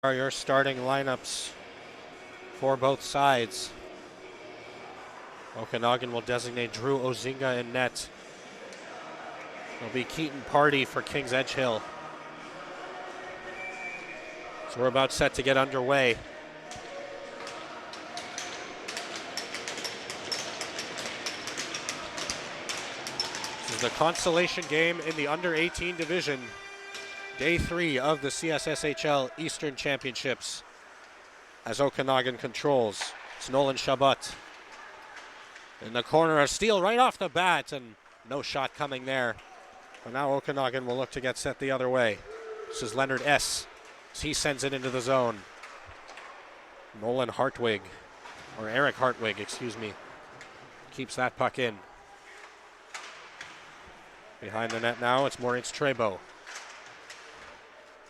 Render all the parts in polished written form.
Are your starting lineups for both sides? Okanagan will designate Drew Ozinga in net. It'll be Keaton Pardy for Kings Edgehill. So we're about set to get underway. This is the consolation game in the under-18 division. Day 3 of the CSSHL Eastern Championships as Okanagan controls. It's Nolan Chabot. In the corner, a steal right off the bat, and no shot coming there. But now Okanagan will look to get set the other way. This is Leonard S. as he sends it into the zone. Nolan Hartwig, or Eric Hartwig, excuse me, keeps that puck in. Behind the net now, it's Moritz Trebo.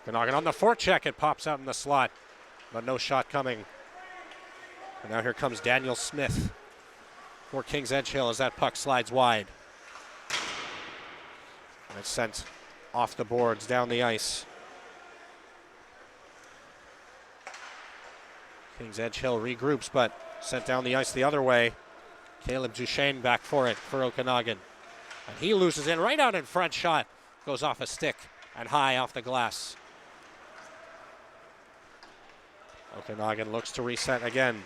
Okanagan on the forecheck, it pops out in the slot, but no shot coming. And now here comes Daniel Smith for Kings Edgehill as that puck slides wide. And it's sent off the boards, down the ice. Kings Edgehill regroups, but sent down the ice the other way. Caleb Duchesne back for it for Okanagan. And he loses it right out in front, shot goes off a stick and high off the glass. Okanagan looks to reset again.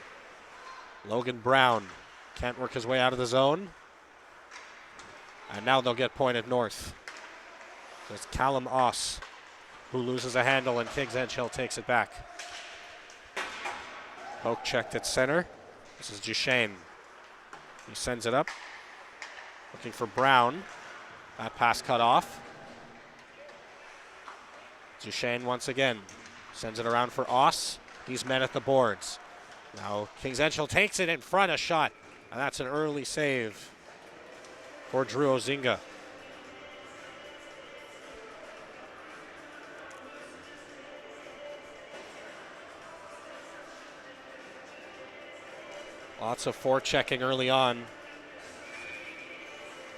Logan Brown can't work his way out of the zone. And now they'll get pointed north. So it's Callum Oss who loses a handle, and Kings Edgehill takes it back. Poke checked at center. This is Duchesne. He sends it up. Looking for Brown. That pass cut off. Duchesne once again sends it around for Oss. He's met at the boards. Now Kings Edgehill takes it in front, a shot. And that's an early save for Drew Ozinga. Lots of forechecking early on.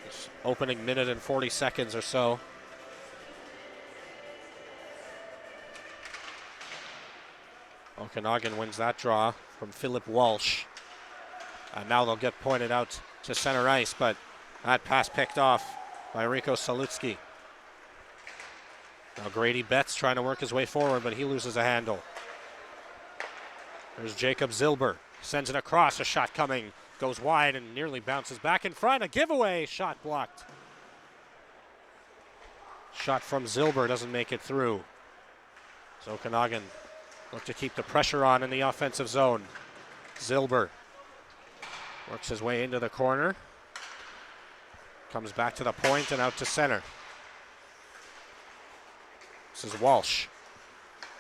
This opening minute and 40 seconds or so. Okanagan wins that draw from Philip Walsh. And now they'll get pointed out to center ice, but that pass picked off by Rico Salutsky. Now Grady Betts trying to work his way forward, but he loses a handle. There's Jacob Zilber. Sends it across, a shot coming. Goes wide and nearly bounces back in front. A giveaway, shot blocked. Shot from Zilber doesn't make it through. So Okanagan look to keep the pressure on in the offensive zone. Zilber works his way into the corner. Comes back to the point and out to center. This is Walsh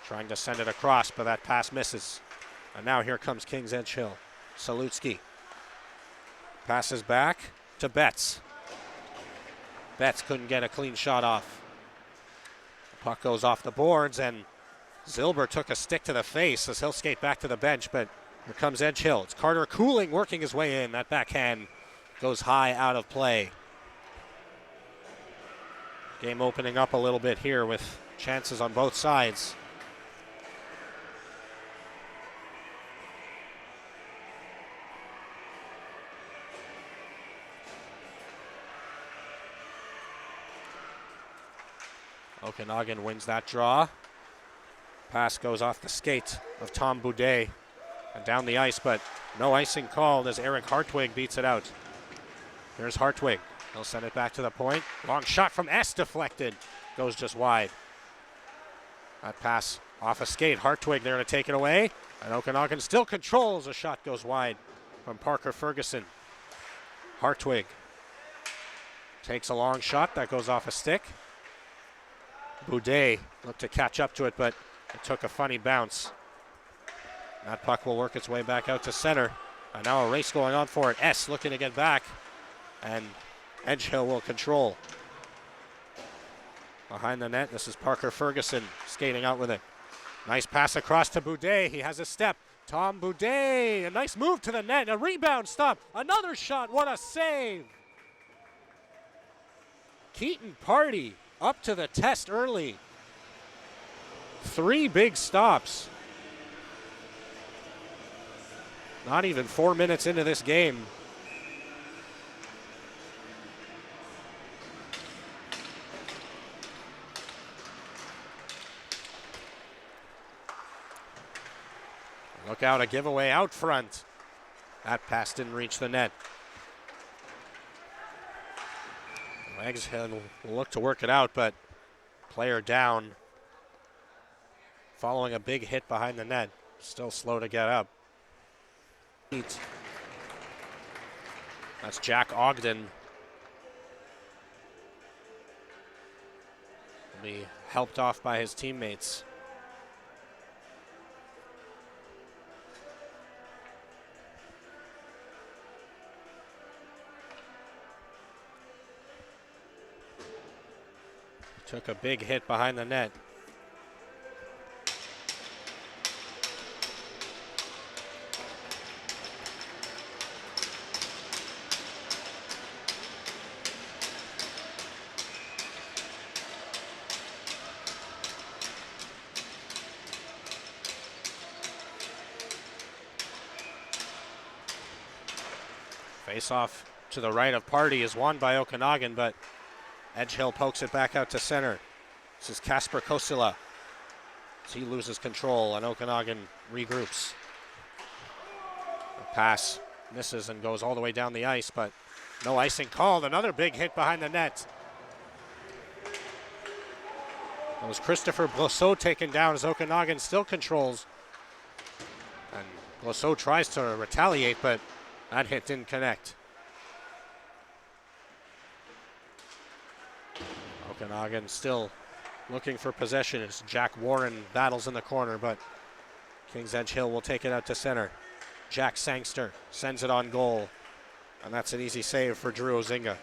trying to send it across, but that pass misses. And now here comes Kings Edgehill. Salutsky passes back to Betts. Betts couldn't get a clean shot off. The puck goes off the boards, and Zilber took a stick to the face as he'll skate back to the bench, but here comes Edgehill. It's Carter Cooling working his way in. That backhand goes high out of play. Game opening up a little bit here with chances on both sides. Okanagan wins that draw. Pass goes off the skate of Tom Boudet and down the ice, but no icing called as Eric Hartwig beats it out. Here's Hartwig. He'll send it back to the point. Long shot from S, deflected. Goes just wide. That pass off a skate. Hartwig there to take it away. And Okanagan still controls. A shot goes wide from Parker Ferguson. Hartwig takes a long shot. That goes off a stick. Boudet looked to catch up to it, but it took a funny bounce. That puck will work its way back out to center. And now a race going on for it. S looking to get back. And Edgehill will control. Behind the net, this is Parker Ferguson skating out with it. Nice pass across to Boudet. He has a step. Tom Boudet, a nice move to the net. A rebound stop. Another shot. What a save. Keaton Pardy up to the test early. 3 big stops Not even 4 minutes into this game. Look out, a giveaway out front. That pass didn't reach the net. Edgehill will look to work it out, but player down. Following a big hit behind the net. Still slow to get up. That's Jack Ogden. Will be helped off by his teammates. Took a big hit behind the net. Face-off to the right of Pardy is won by Okanagan, but Edgehill pokes it back out to center. This is Kasper Kosila. As he loses control and Okanagan regroups. The pass misses and goes all the way down the ice, but no icing called. Another big hit behind the net. That was Christopher Brosseau taken down as Okanagan still controls. And Brosseau tries to retaliate, but that hit didn't connect. Okanagan still looking for possession as Jack Warren battles in the corner, but Kings Edgehill will take it out to center. Jack Sangster sends it on goal, and that's an easy save for Drew Ozinga.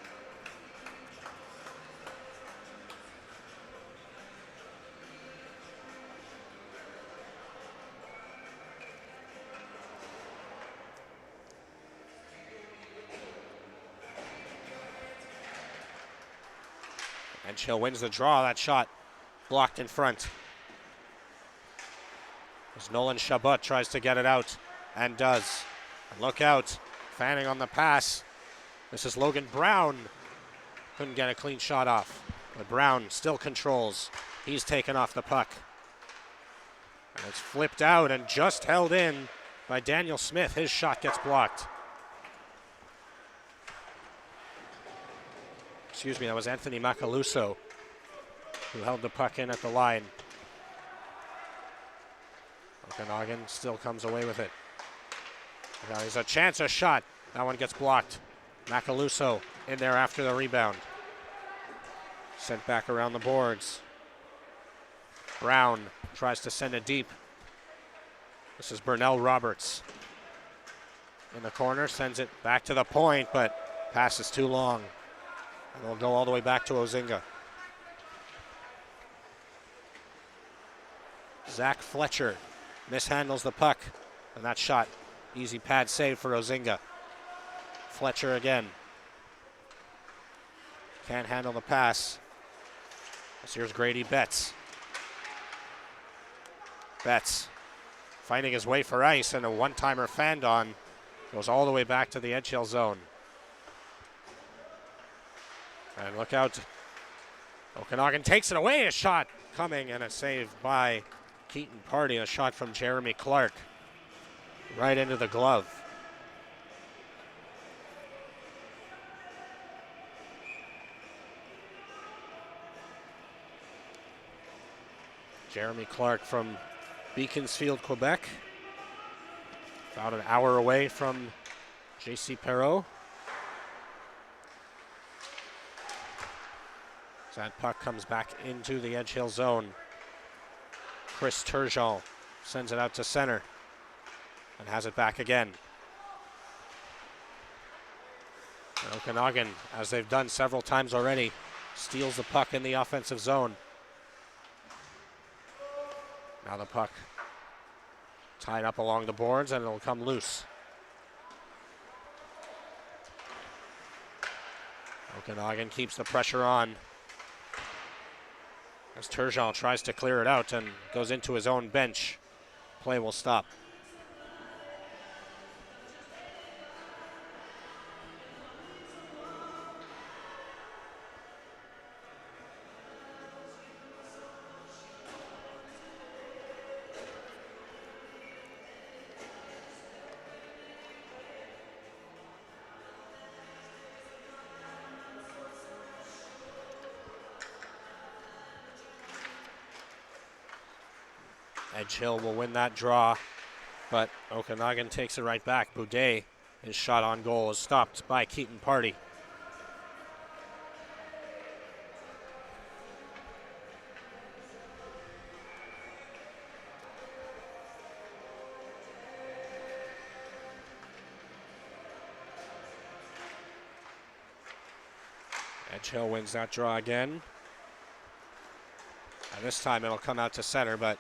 Edgehill wins the draw. That shot blocked in front. As Nolan Chabot tries to get it out and does. And look out, fanning on the pass. This is Logan Brown. Couldn't get a clean shot off, but Brown still controls. He's taken off the puck. And it's flipped out and just held in by Daniel Smith. His shot gets blocked. Excuse me, that was Anthony Macaluso who held the puck in at the line. Okanagan still comes away with it. Now there's a chance, a shot. That one gets blocked. Macaluso in there after the rebound. Sent back around the boards. Brown tries to send it deep. This is Burnell Roberts. In the corner, sends it back to the point, but pass is too long. And it'll go all the way back to Ozinga. Zach Fletcher mishandles the puck, and that shot, easy pad save for Ozinga. Fletcher again. Can't handle the pass. Here's Grady Betts. Betts finding his way for ice, and a one-timer fanned on. Goes all the way back to the Edgehill zone. And look out. Okanagan takes it away. A shot coming and a save by Keaton Pardy. A shot from Jeremy Clark. Right into the glove. Jeremy Clark from Beaconsfield, Quebec. About an hour away from J.C. Perreault. That puck comes back into the Edgehill zone. Chris Turgeon sends it out to center and has it back again. And Okanagan, as they've done several times already, steals the puck in the offensive zone. Now the puck tied up along the boards, and it'll come loose. Okanagan keeps the pressure on. As Turgeon tries to clear it out and goes into his own bench. Play will stop. Edgehill will win that draw, but Okanagan takes it right back. Boudet, his shot on goal is stopped by Keaton Pardy. Edgehill wins that draw again. And this time it'll come out to center, but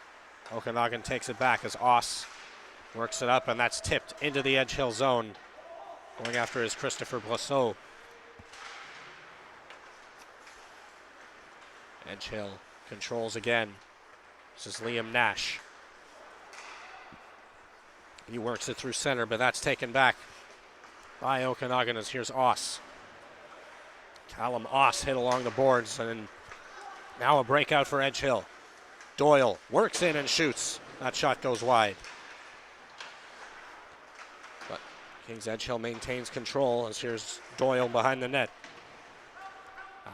Okanagan takes it back as Oss works it up, and that's tipped into the Edgehill zone. Going after is Christopher Brosseau. Edgehill controls again. This is Liam Nash. He works it through center, but that's taken back by Okanagan as here's Oss. Callum Oss hit along the boards, and now a breakout for Edgehill. Doyle works in and shoots. That shot goes wide. But Kings Edgehill maintains control as here's Doyle behind the net.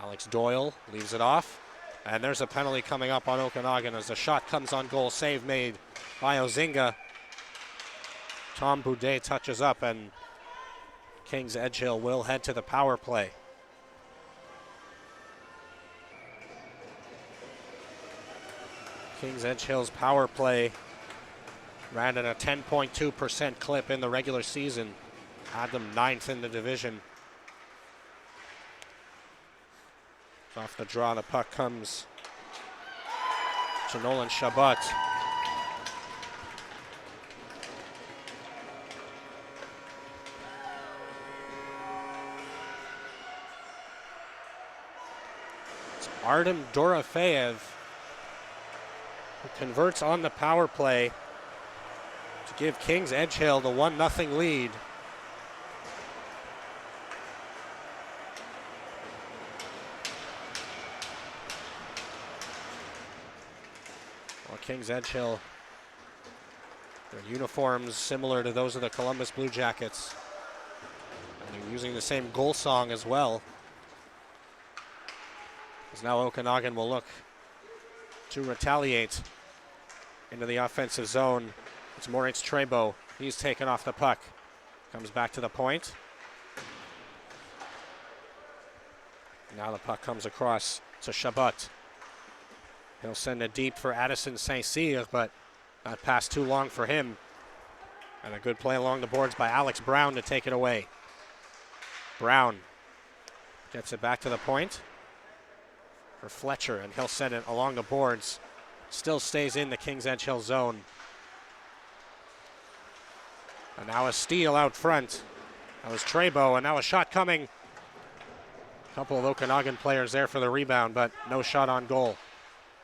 Alex Doyle leaves it off. And there's a penalty coming up on Okanagan as the shot comes on goal. Save made by Ozinga. Tom Boudet touches up, and Kings Edgehill will head to the power play. Kings Edgehill's power play ran at a 10.2% clip in the regular season. Had them 9th in the division. Off the draw, the puck comes to Nolan Chabot. It's Artem Dorofeyev who converts on the power play to give Kings Edgehill the 1-0 lead. Well, Kings Edgehill, their uniforms similar to those of the Columbus Blue Jackets. And they're using the same goal song as well. As now Okanagan will look to retaliate into the offensive zone. It's Moritz Trebo. He's taken off the puck. Comes back to the point. Now the puck comes across to Chabot. He'll send it deep for Addison St. Cyr, but not past too long for him. And a good play along the boards by Alex Brown to take it away. Brown gets it back to the point for Fletcher, and he'll send it along the boards. Still stays in the Kings Edgehill zone. And now a steal out front. That was Trebo, and now a shot coming. A couple of Okanagan players there for the rebound, but no shot on goal.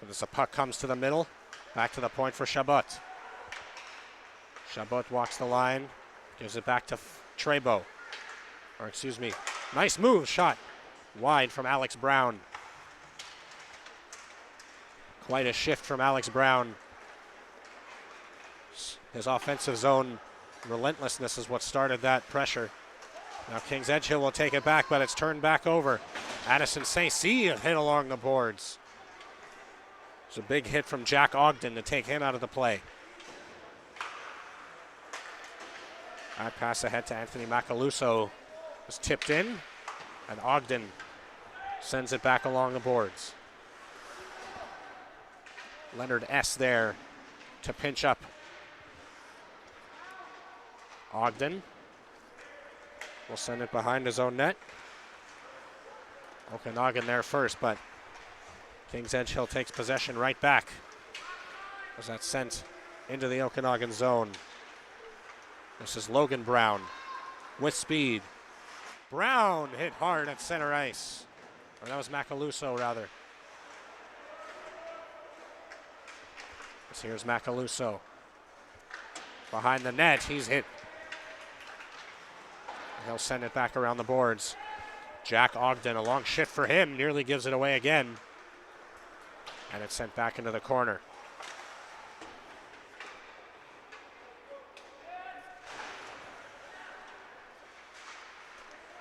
But as the puck comes to the middle, back to the point for Chabot. Chabot walks the line, gives it back to Trebo. Or excuse me, nice move, shot wide from Alex Brown. Quite a shift from Alex Brown. His offensive zone relentlessness is what started that pressure. Now Kings Edgehill will take it back, but it's turned back over. Addison St. Cyr hit along the boards. It's a big hit from Jack Ogden to take him out of the play. That pass ahead to Anthony Macaluso was tipped in, and Ogden sends it back along the boards. Leonard S. there to pinch up Ogden. Will send it behind his own net. Okanagan there first, but Kings Edgehill takes possession right back. Was that sent into the Okanagan zone? This is Logan Brown with speed. Brown hit hard at center ice. Or that was Macaluso, rather. Here's Macaluso. Behind the net, he's hit. He'll send it back around the boards. Jack Ogden, a long shift for him, nearly gives it away again. And it's sent back into the corner.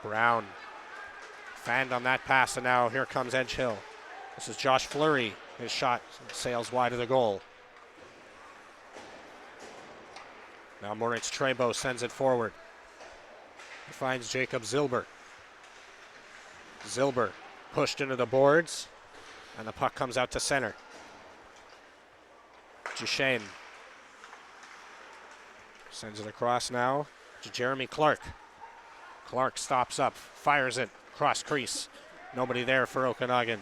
Brown fanned on that pass, and now here comes Edgehill. This is Josh Fleury. His shot sails wide of the goal. Now Moritz Trebo sends it forward. He finds Jacob Zilber. Zilber pushed into the boards, and the puck comes out to center. Duchesne sends it across now to Jeremy Clark. Clark stops up, fires it, cross crease. Nobody there for Okanagan.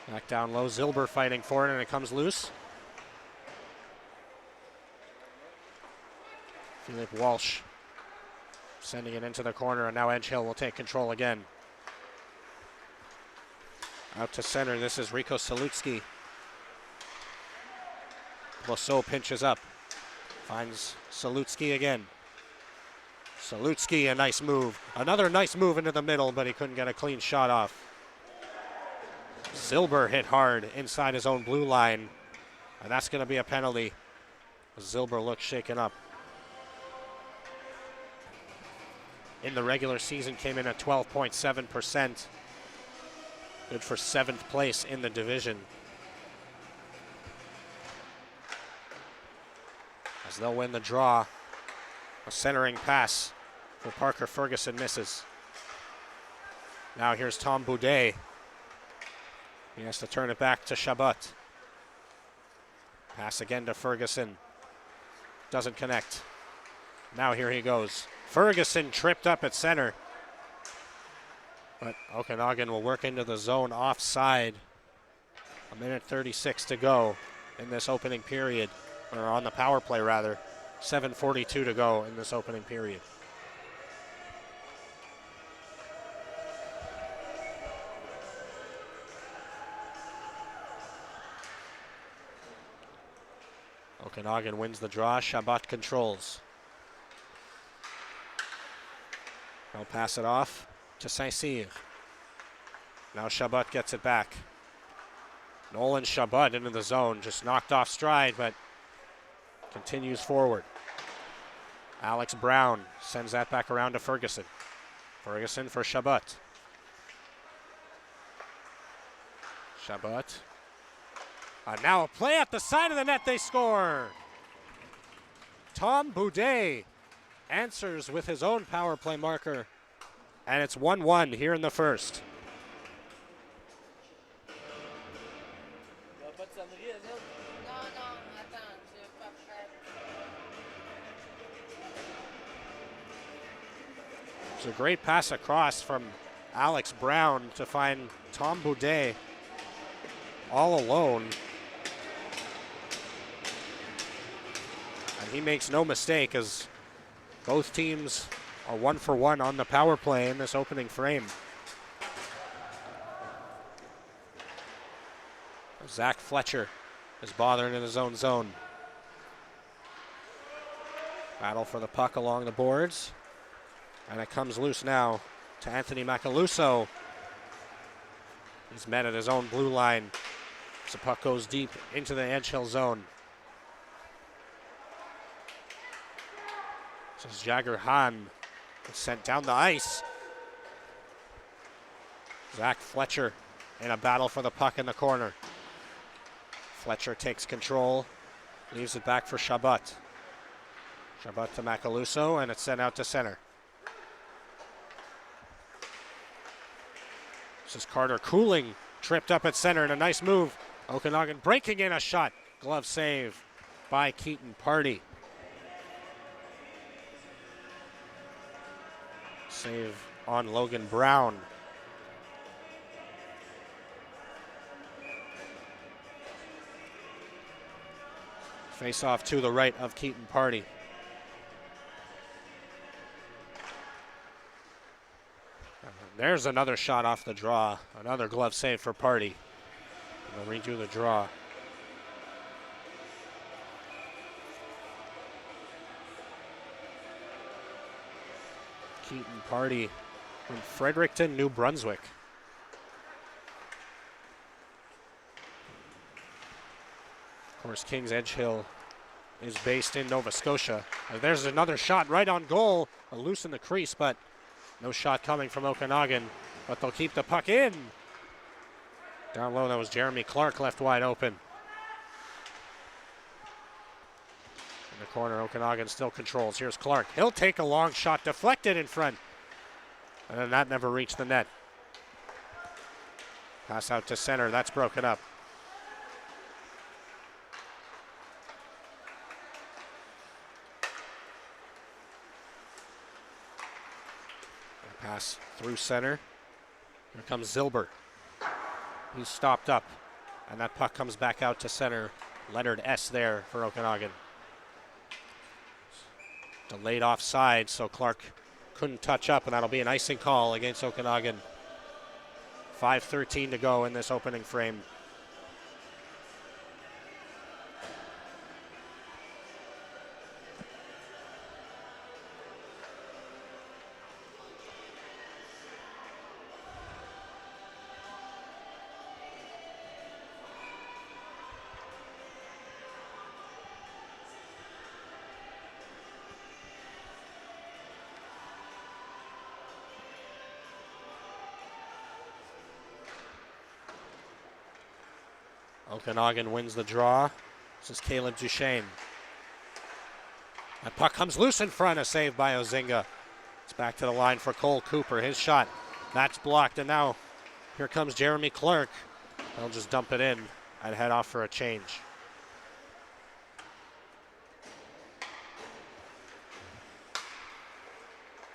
Back down low, Zilber fighting for it, and it comes loose. Philip Walsh sending it into the corner, and now Edgehill will take control again. Out to center, this is Rico Salutsky. Blosso pinches up, finds Salutsky again. Salutsky, a nice move. Another nice move into the middle, but he couldn't get a clean shot off. Zilber hit hard inside his own blue line, and that's going to be a penalty. Zilber looks shaken up. In the regular season, came in at 12.7%. Good for 7th place in the division. As they'll win the draw, a centering pass for Parker Ferguson misses. Now here's Tom Boudet. He has to turn it back to Chabot. Pass again to Ferguson. Doesn't connect. Now here he goes. Ferguson tripped up at center. But Okanagan will work into the zone offside. 1:36 to go in this opening period. Or on the power play, rather. 7:42 to go in this opening period. Okanagan wins the draw. Chabot controls. He'll pass it off to Saint-Cyr. Now Chabot gets it back. Nolan Chabot into the zone, just knocked off stride, but continues forward. Alex Brown sends that back around to Ferguson. Ferguson for Chabot. Chabot. Now a play at the side of the net, they score. Tom Boudet answers with his own power play marker, and it's 1-1 here in the first. It's a great pass across from Alex Brown to find Tom Boudet all alone. And he makes no mistake as both teams are 1 for 1 on the power play in this opening frame. Zach Fletcher is bothering in his own zone. Battle for the puck along the boards. And it comes loose now to Anthony Macaluso. He's met at his own blue line. The puck goes deep into the Edgehill zone. This is Jagger Hahn sent down the ice. Zach Fletcher in a battle for the puck in the corner. Fletcher takes control, leaves it back for Chabot. Chabot to Macaluso, and it's sent out to center. This is Carter Cooling, tripped up at center, and a nice move. Okanagan breaking in a shot. Glove save by Keaton Pardy. Save on Logan Brown. Face off to the right of Keaton Pardy. There's another shot off the draw. Another glove save for Pardy. They'll redo the draw. Keaton Pardy from Fredericton, New Brunswick. Of course, Kings Edgehill is based in Nova Scotia. There's another shot right on goal. A loose in the crease, but no shot coming from Okanagan. But they'll keep the puck in. Down low, that was Jeremy Clark left wide open. corner, Okanagan still controls. Here's Clark. He'll take a long shot, deflected in front. And then that never reached the net. Pass out to center, that's broken up. Pass through center. Here comes Zilber. He's stopped up. And that puck comes back out to center. Leonard S. there for Okanagan. Delayed offside, so Clark couldn't touch up, and that'll be an icing call against Okanagan. 5:13 to go in this opening frame. Okanagan wins the draw. This is Caleb Duchesne. That puck comes loose in front, a save by Ozinga. It's back to the line for Cole Cooper. His shot, that's blocked, and now here comes Jeremy Clark. They'll just dump it in and head off for a change.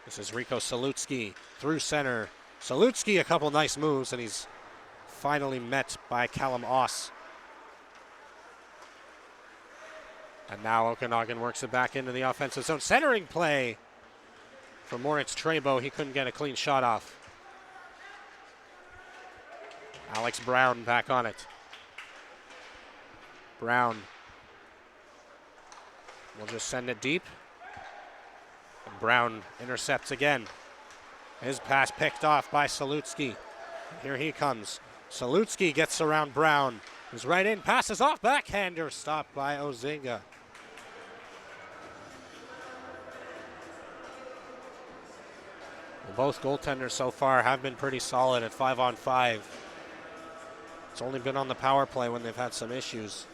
This is Rico Salutsky through center. Salutsky, a couple nice moves, and he's finally met by Callum Oss. And now Okanagan works it back into the offensive zone. Centering play for Moritz Trebo. He couldn't get a clean shot off. Alex Brown back on it. Brown will just send it deep. And Brown intercepts again. His pass picked off by Salutsky. Here he comes. Salutsky gets around Brown. He's right in, passes off, backhander stopped by Ozinga. Well, both goaltenders so far have been pretty solid at 5-on-5. It's only been on the power play when they've had some issues.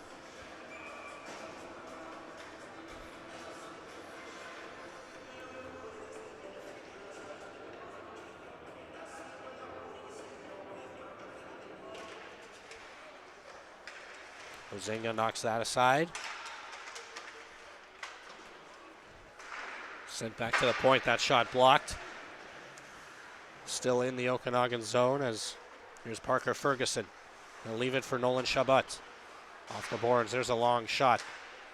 Ozinga knocks that aside. Sent back to the point, that shot blocked. Still in the Okanagan zone as here's Parker Ferguson. They'll leave it for Nolan Chabot. Off the boards, there's a long shot.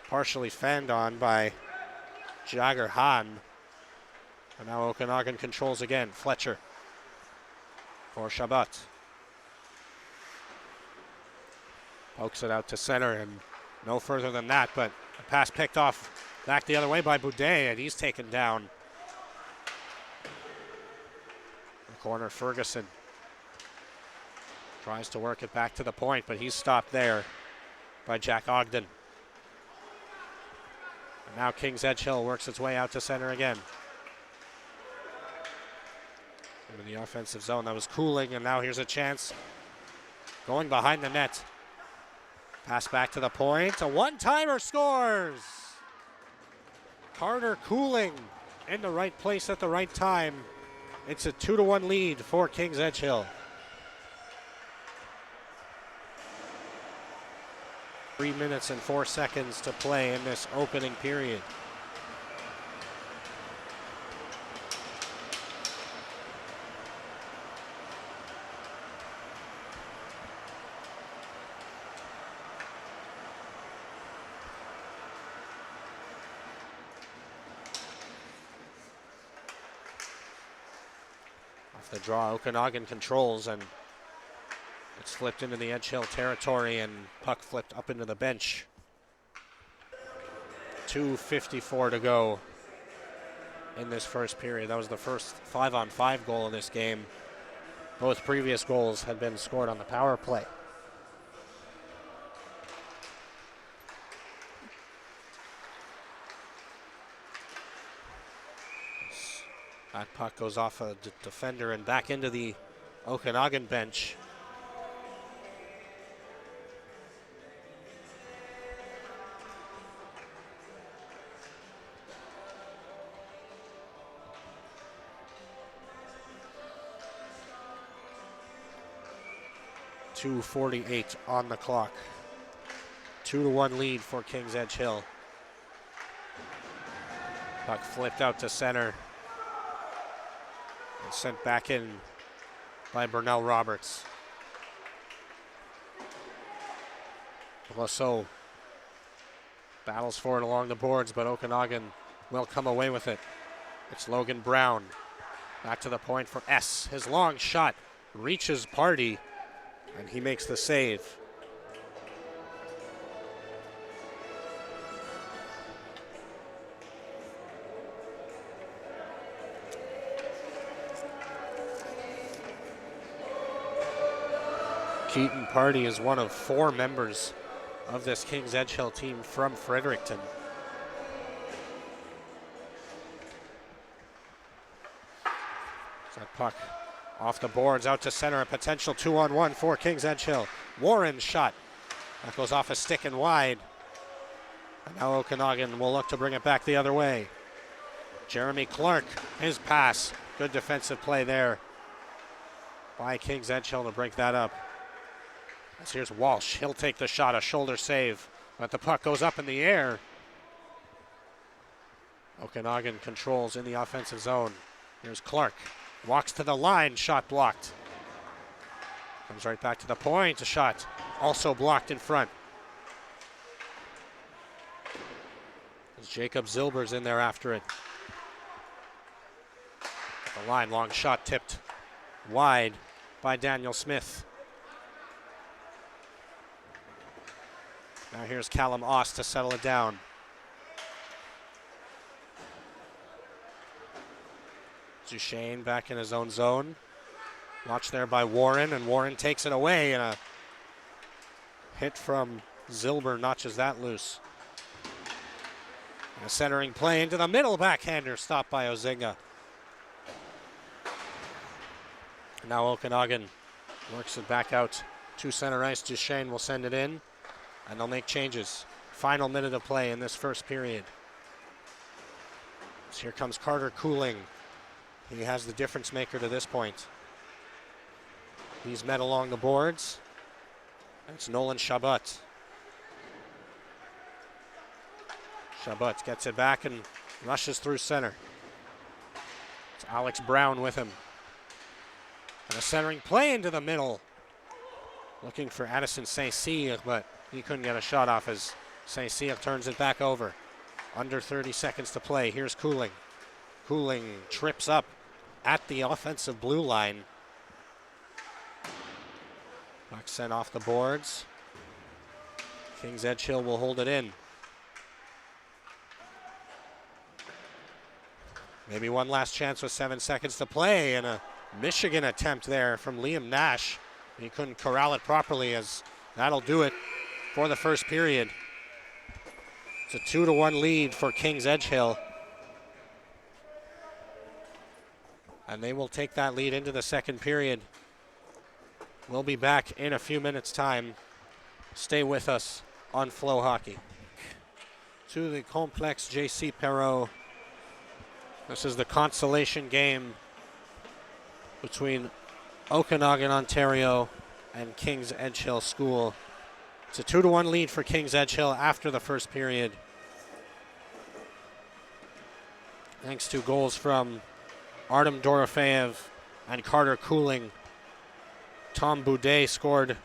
Partially fanned on by Jagger Hahn. And now Okanagan controls again. Fletcher for Chabot. Pokes it out to center and no further than that, but a pass picked off back the other way by Boudet, and he's taken down. In the corner, Ferguson tries to work it back to the point, but he's stopped there by Jack Ogden. And now Kings Edgehill works its way out to center again. In the offensive zone, that was cooling, and now here's a chance. Going behind the net. Pass back to the point, a one-timer scores! Carter Cooling in the right place at the right time. It's a 2-1 lead for Kings Edgehill. 3 minutes and 4 seconds to play in this opening period. The draw, Okanagan controls, and it's flipped into the Edgehill territory, and puck flipped up into the bench. 2:54 to go in this first period. That was the first 5-on-5 goal of this game. Both previous goals had been scored on the power play. That puck goes off a defender and back into the Okanagan bench. 2:48 on the clock. 2-1 lead for Kings Edgehill. Puck flipped out to center and sent back in by Burnell Roberts. Lasso battles for it along the boards, but Okanagan will come away with it. It's Logan Brown. Back to the point for S. His long shot reaches Pardy, and he makes the save. Keaton Pardy is one of 4 members of this Kings Edgehill team from Fredericton. That puck off the boards, out to center, a potential 2-on-1 for Kings Edgehill. Warren's shot, that goes off a stick and wide. And now Okanagan will look to bring it back the other way. Jeremy Clark, his pass, good defensive play there by Kings Edgehill to break that up. As here's Walsh, he'll take the shot, a shoulder save, but the puck goes up in the air. Okanagan controls in the offensive zone. Here's Clark. Walks to the line, shot blocked. Comes right back to the point, a shot also blocked in front. As Jacob Zilber's in there after it. At the line, long shot tipped wide by Daniel Smith. Now here's Callum Oss to settle it down. Duchesne back in his own zone. Watched there by Warren, and Warren takes it away, and a hit from Zilber notches that loose. And a centering play into the middle, backhander stopped by Ozinga. Now Okanagan works it back out to center ice. Duchesne will send it in, and they'll make changes. Final minute of play in this first period. So here comes Carter Cooling. He has the difference maker to this point. He's met along the boards. It's Nolan Chabot. Chabot gets it back and rushes through center. It's Alex Brown with him. And a centering play into the middle. Looking for Addison Saint-Cyr, but he couldn't get a shot off as Saint-Cyr turns it back over. Under 30 seconds to play. Here's Cooling. Cooling trips up at the offensive blue line. Puck sent off the boards. Kings Edgehill will hold it in. Maybe one last chance with 7 seconds to play, and a Michigan attempt there from Liam Nash. He couldn't corral it properly, as that'll do it for the first period. It's a 2-1 lead for Kings Edgehill. And they will take that lead into the second period. We'll be back in a few minutes' time. Stay with us on Flow Hockey. To the complex J.C. Perreault. This is the consolation game between Okanagan, Ontario, and Kings Edgehill School. It's a 2-1 lead for Kings Edgehill after the first period. Thanks to goals from Artem Dorofeyev and Carter Cooling. Tom Boudet scored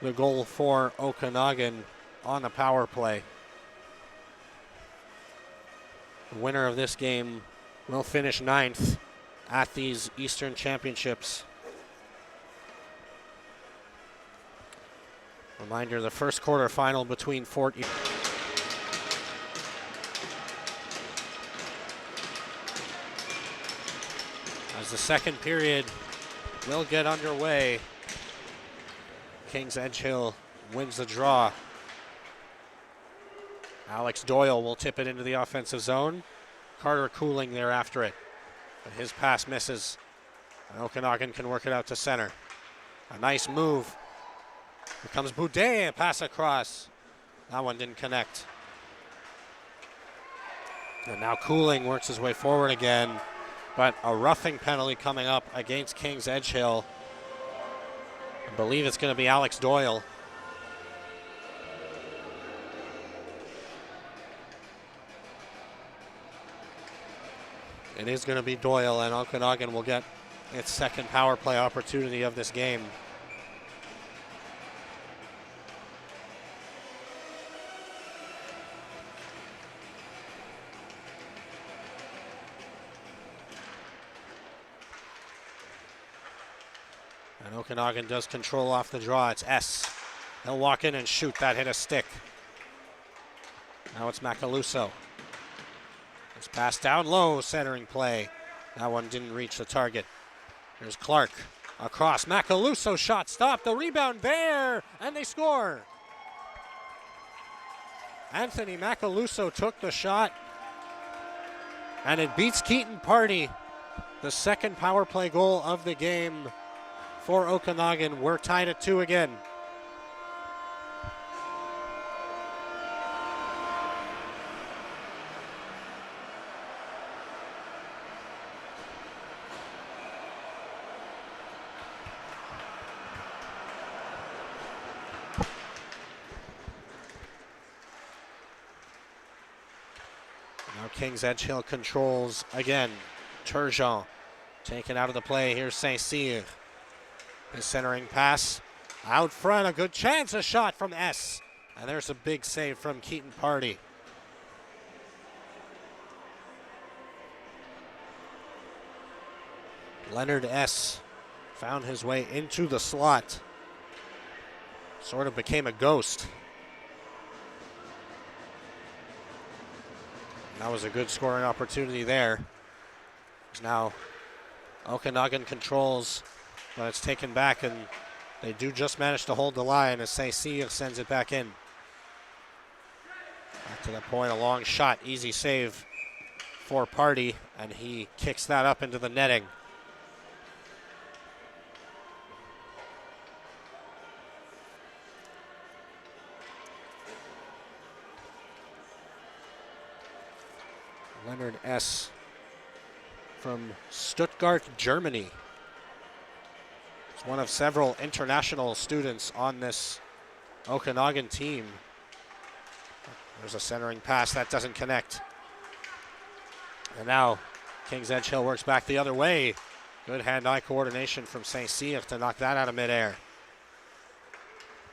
the goal for Okanagan on the power play. The winner of this game will finish 9th at these Eastern Championships. Reminder, the first quarterfinal between Fort as the second period will get underway. Kings Edgehill wins the draw. Alex Doyle will tip it into the offensive zone. Carter Cooling there after it. But his pass misses. And Okanagan can work it out to center. A nice move. Here comes Boudet, a pass across. That one didn't connect. And now Cooling works his way forward again. But a roughing penalty coming up against Kings Edgehill. believe it's going to be Alex Doyle. It is going to be Doyle, and Okanagan will get its second power play opportunity of this game. And Okanagan does control off the draw. It's S. He'll walk in and shoot. That hit a stick. Now it's Macaluso. It's passed down low, centering play. That one didn't reach the target. There's Clark across. Macaluso shot stopped. The rebound there, and they score. Anthony Macaluso took the shot, and it beats Keaton Pardy. The second power play goal of the game for Okanagan. We're tied at 2 again. Now Kings Edgehill controls again. Turgeon taken out of the play. Here's Saint-Cyr. His centering pass out front. A good chance. A shot from S. And there's a big save from Keaton Pardy. Leonard S. found his way into the slot. Sort of became a ghost. That was a good scoring opportunity there. Now Okanagan controls, but it's taken back, and they do just manage to hold the line as Saint-Cyr sends it back in. Back to the point, a long shot, easy save for Pardy, and he kicks that up into the netting. Leonard S. from Stuttgart, Germany. He's one of several international students on this Okanagan team. There's a centering pass that doesn't connect. And now Kings Edgehill works back the other way. Good hand-eye coordination from Saint-Cyr to knock that out of midair.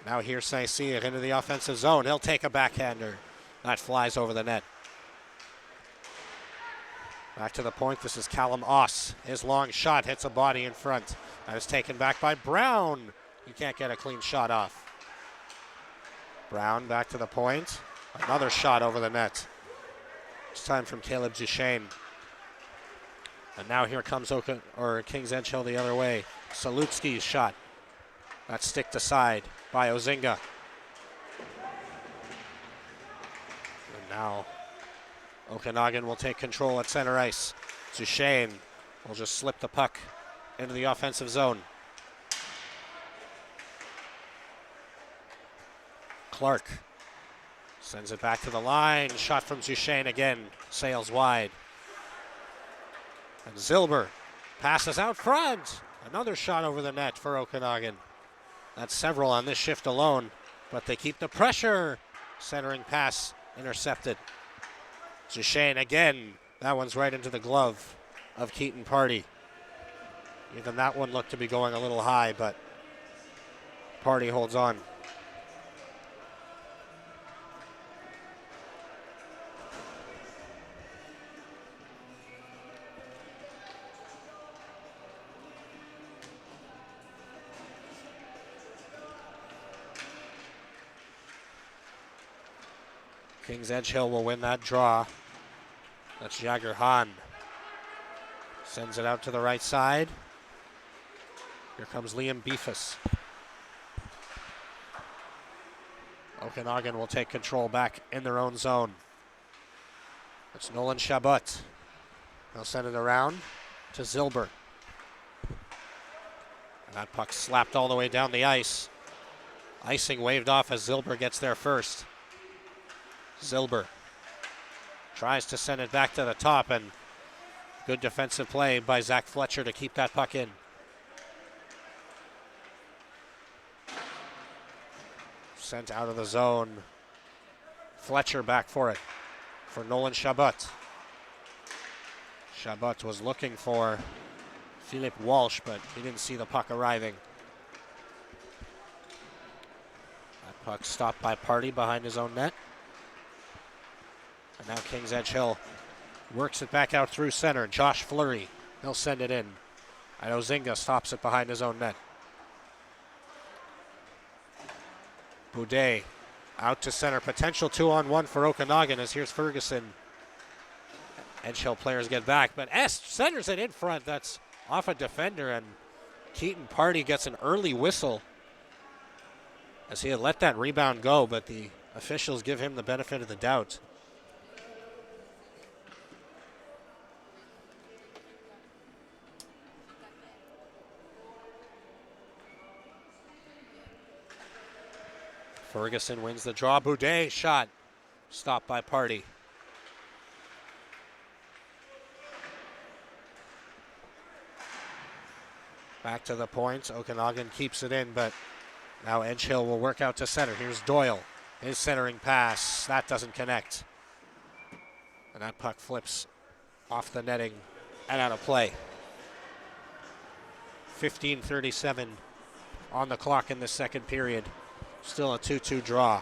Now here's Saint-Cyr into the offensive zone. He'll take a backhander. That flies over the net. Back to the point, this is Callum Oss. His long shot hits a body in front. That is taken back by Brown. You can't get a clean shot off. Brown back to the point. Another shot over the net. This time from Caleb Duchesne. And now here comes Kings Edgehill the other way. Salutski's shot. That's sticked aside by Ozinga. And now Okanagan will take control at center ice. Duchesne will just slip the puck into the offensive zone. Clark sends it back to the line. Shot from Duchesne again. Sails wide. And Zilber passes out front. Another shot over the net for Okanagan. That's several on this shift alone, but they keep the pressure. Centering pass intercepted. Duchesne again. That one's right into the glove of Keaton Pardy. Even that one looked to be going a little high, but Pardy holds on. Kings Edgehill will win that draw. That's Jagger Hahn. Sends it out to the right side. Here comes Liam Beefus. Okanagan will take control back in their own zone. It's Nolan Chabot. They'll send it around to Zilber. And that puck slapped all the way down the ice. Icing waved off as Zilber gets there first. Zilber tries to send it back to the top, and good defensive play by Zach Fletcher to keep that puck in. Sent out of the zone. Fletcher back for it. For Nolan Chabot. Chabot was looking for Philippe Walsh, but he didn't see the puck arriving. That puck stopped by Pardy behind his own net. And now Kings Edgehill works it back out through center. Josh Fleury, he'll send it in. And Ozinga stops it behind his own net. Boudet out to center. Potential 2-on-1 for Okanagan as here's Ferguson. Edgehill players get back, but centers it in front. That's off a defender, and Keaton Pardy gets an early whistle as he had let that rebound go, but the officials give him the benefit of the doubt. Ferguson wins the draw. Boudet shot stopped by Pardy. Back to the point. Okanagan keeps it in, but now Edgehill will work out to center. Here's Doyle. His centering pass. That doesn't connect. And that puck flips off the netting and out of play. 15:37 on the clock in the second period. Still a 2-2 draw.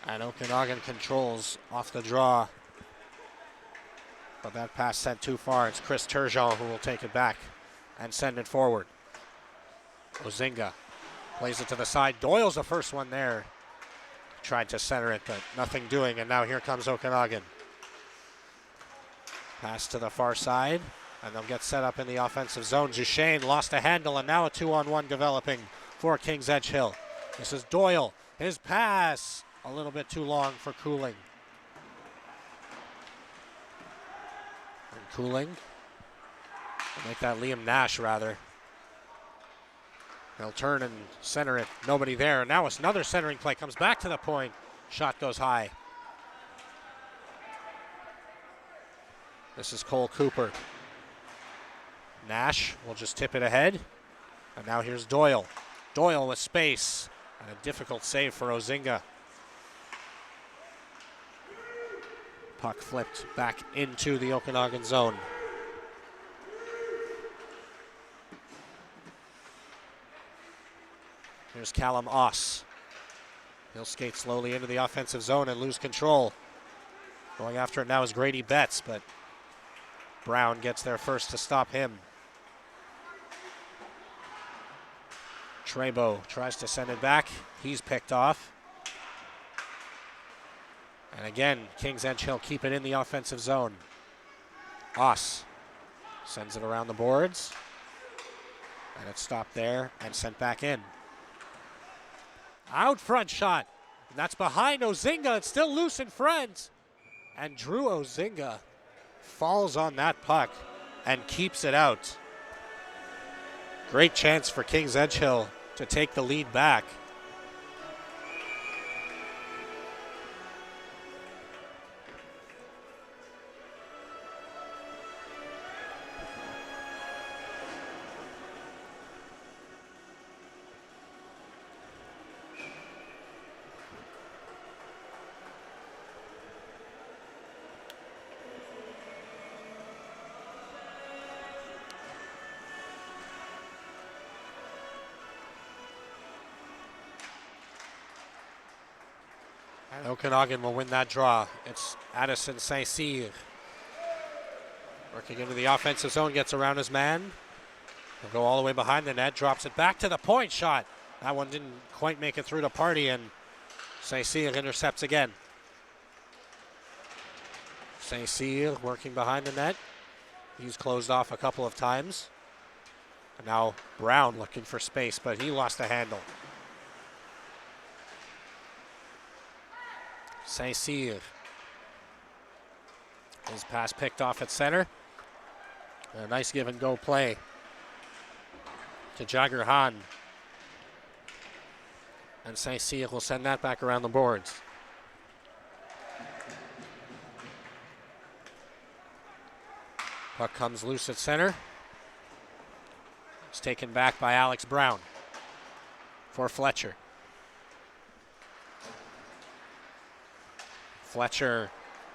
And Okanagan controls off the draw. But that pass sent too far. It's Chris Turgeon who will take it back and send it forward. Ozinga plays it to the side. Doyle's the first one there. Tried to center it, but nothing doing. And now here comes Okanagan. Pass to the far side. And they'll get set up in the offensive zone. Duchesne lost a handle, and now a 2-on-1 developing for Kings Edgehill. This is Doyle. His pass. A little bit too long for Cooling. And Cooling will make that Liam Nash, rather. They'll turn and center it. Nobody there. Now it's another centering play. Comes back to the point. Shot goes high. This is Cole Cooper. Nash will just tip it ahead. And now here's Doyle. Doyle with space. And a difficult save for Ozinga. Puck flipped back into the Okanagan zone. Here's Callum Oss. He'll skate slowly into the offensive zone and lose control. Going after it now is Grady Betts, but Brown gets there first to stop him. Trebo tries to send it back. He's picked off. And again, Kings Edgehill keep it in the offensive zone. Oss sends it around the boards. And it's stopped there and sent back in. Out front shot. And that's behind Ozinga. It's still loose in front. And Drew Ozinga falls on that puck and keeps it out. Great chance for Kings Edgehill to take the lead back. And Okanagan will win that draw. It's Addison Saint-Cyr. Working into the offensive zone, gets around his man. He'll go all the way behind the net, drops it back to the point shot. That one didn't quite make it through to Pardy, and Saint-Cyr intercepts again. Saint-Cyr working behind the net. He's closed off a couple of times. And now Brown looking for space, but he lost the handle. Saint-Cyr. His pass picked off at center. A nice give and go play. to Jagger Han. And Saint-Cyr will send that back around the boards. Puck comes loose at center. It's taken back by Alex Brown for Fletcher. Fletcher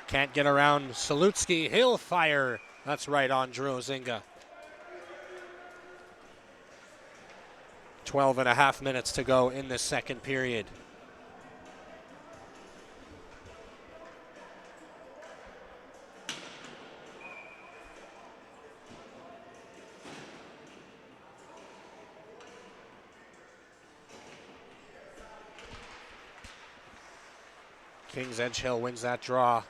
can't get around Salutsky. He'll fire. That's right on Drew Ozinga. 12 and a half minutes to go in the second period. Kings Edgehill wins that draw.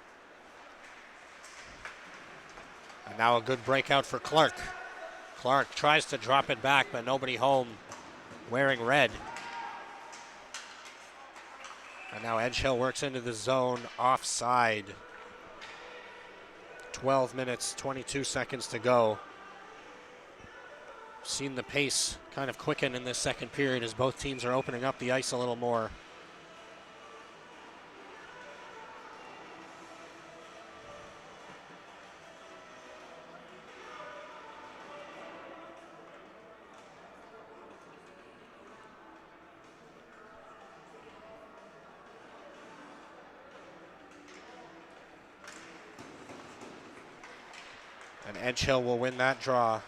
And now a good breakout for Clark. Clark tries to drop it back, but nobody home wearing red. And now Edgehill works into the zone offside. 12 minutes, 22 seconds to go. Seen the pace kind of quicken in this second period as both teams are opening up the ice a little more. And Edgehill will win that draw.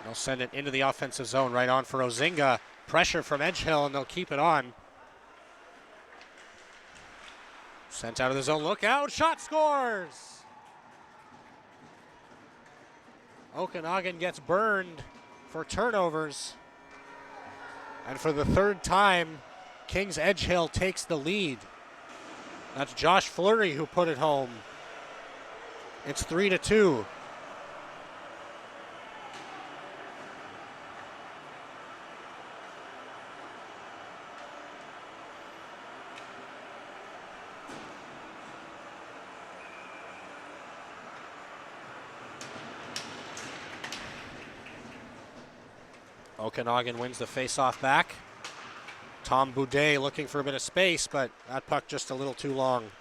They'll send it into the offensive zone, right on for Ozinga. Pressure from Edgehill, and they'll keep it on. Sent out of the zone, look out, shot scores! Okanagan gets burned for turnovers. And for the third time, Kings Edgehill takes the lead. That's Josh Fleury who put it home. It's 3-2. Okanagan wins the face-off back. Tom Boudet looking for a bit of space, but that puck just a little too long.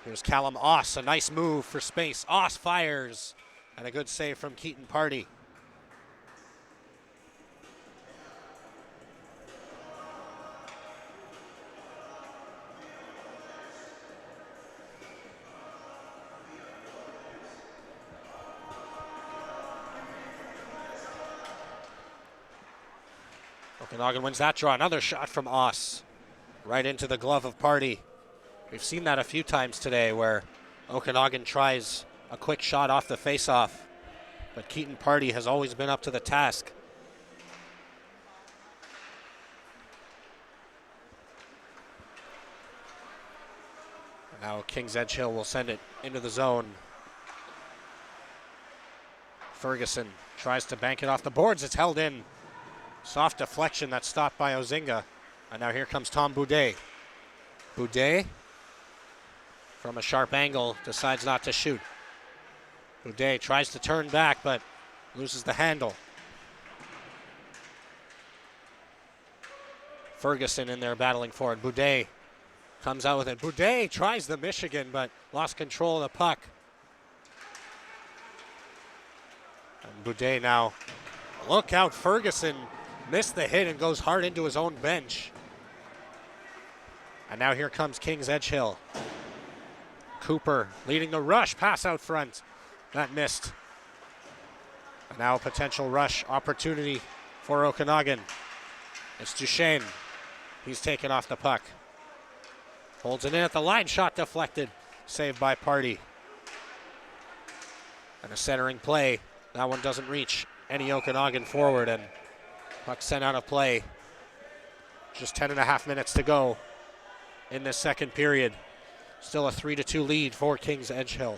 Here's Callum Oss, a nice move for space. Oss fires, and a good save from Keaton Pardy. Okanagan wins that draw. Another shot from Oss, right into the glove of Pardy. We've seen that a few times today where Okanagan tries a quick shot off the face-off, but Keaton Pardy has always been up to the task. And now Kings Edgehill will send it into the zone. Ferguson tries to bank it off the boards. It's held in. Soft deflection that's stopped by Ozinga. And now here comes Tom Boudet. Boudet, from a sharp angle, decides not to shoot. Boudet tries to turn back, but loses the handle. Ferguson in there battling for it. Boudet comes out with it. Boudet tries the Michigan, but lost control of the puck. And Boudet now, look out, Ferguson missed the hit and goes hard into his own bench. And now here comes Kings Edgehill. Cooper leading the rush, pass out front. That missed. And now a potential rush opportunity for Okanagan. It's Duchesne. He's taken off the puck. Holds it in at the line, shot deflected. Saved by Pardy. And a centering play. That one doesn't reach any Okanagan forward, and puck sent out of play. Just 10.5 minutes to go in this second period. Still a 3-2 lead for Kings Edgehill.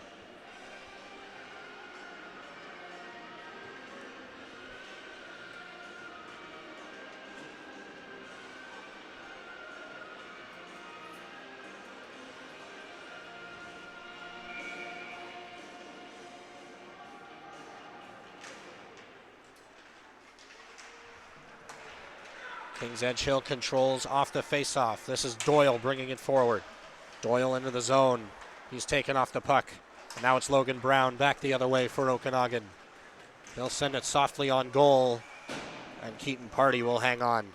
Kings Edgehill controls off the face-off. This is Doyle bringing it forward. Doyle into the zone. He's taken off the puck. And now it's Logan Brown back the other way for Okanagan. They'll send it softly on goal, and Keaton Pardy will hang on.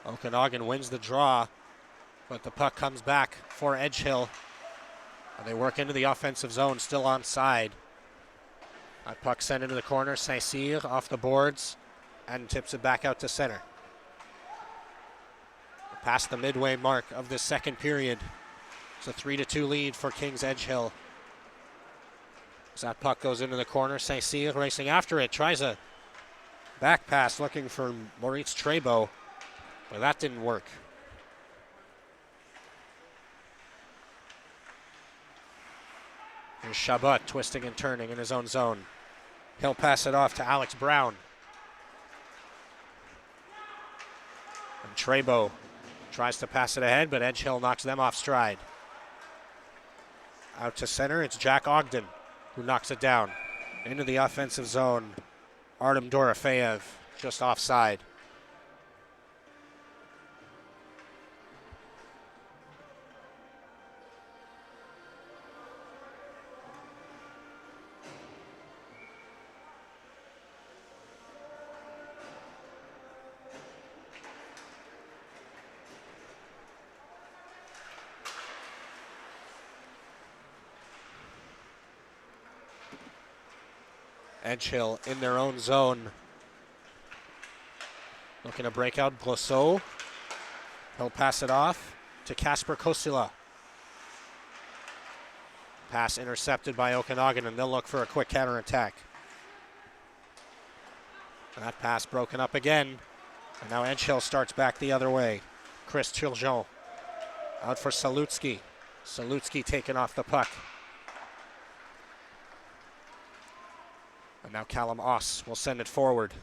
Okanagan wins the draw, but the puck comes back for Edgehill. And they work into the offensive zone, still onside. That puck sent into the corner. Saint-Cyr off the boards and tips it back out to center. Past the midway mark of the second period. It's a 3-2 lead for Kings Edgehill. As that puck goes into the corner, Saint-Cyr racing after it. Tries a back pass looking for Maurice Trebo. But that didn't work. Here's Chabot twisting and turning in his own zone. He'll pass it off to Alex Brown. And Trebo tries to pass it ahead, but Edgehill knocks them off stride. Out to center, it's Jack Ogden who knocks it down. Into the offensive zone, Artem Dorofeyev just offside. Edgehill in their own zone. Looking to break out Brosseau. He'll pass it off to Kasper Kosila. Pass intercepted by Okanagan, and they'll look for a quick counterattack. That pass broken up again. And now Edgehill starts back the other way. Chris Turgeon out for Salutsky. Salutsky taking off the puck. And now Callum Oss will send it forward.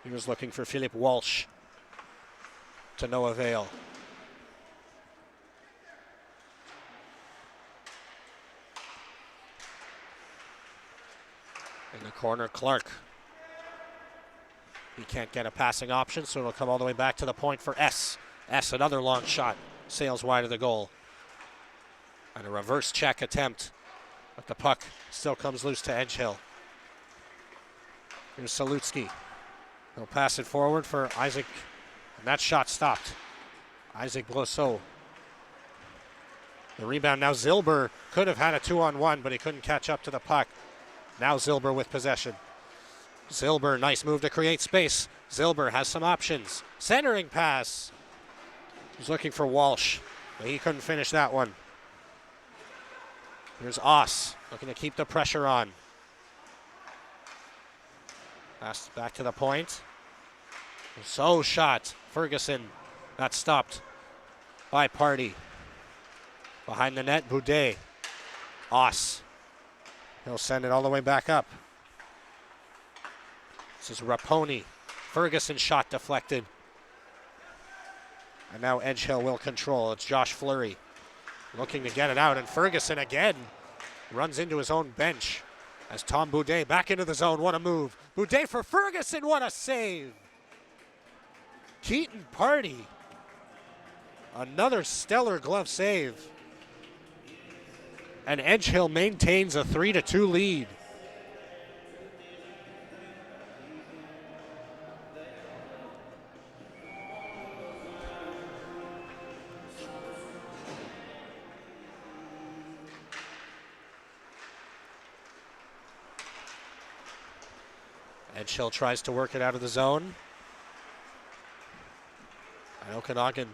He was looking for Philip Walsh. To no avail. In the corner, Clark. He can't get a passing option, so it'll come all the way back to the point for S. S, another long shot. Sails wide of the goal. And a reverse check attempt. But the puck still comes loose to Edgehill. Here's Salutsky. He'll pass it forward for Isaac. And that shot stopped. Isaac Brosseau. The rebound now. Zilber could have had a 2-on-1, but he couldn't catch up to the puck. Now Zilber with possession. Zilber, nice move to create space. Zilber has some options. Centering pass. He's looking for Walsh, but he couldn't finish that one. Here's Oss, looking to keep the pressure on. Pass back to the point. So shot. Ferguson, not stopped by Pardy. Behind the net, Boudet. Oss. He'll send it all the way back up. This is Raponi. Ferguson shot deflected. And now Edgehill will control. It's Josh Fleury looking to get it out. And Ferguson again runs into his own bench as Tom Boudet back into the zone. What a move. Boudet for Ferguson. What a save. Keaton Pardy. Another stellar glove save. And Edgehill maintains a 3-2 lead. Edgehill tries to work it out of the zone. And Okanagan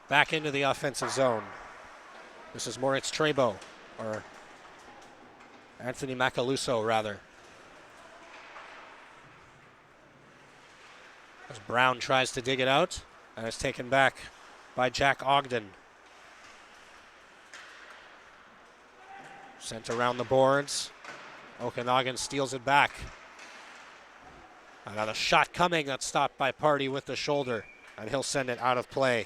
back into the offensive zone. This is Moritz Trebo, or Anthony Macaluso, rather. As Brown tries to dig it out, and it's taken back by Jack Ogden. Sent around the boards. Okanagan steals it back. Another shot coming that's stopped by Pardy with the shoulder, and he'll send it out of play.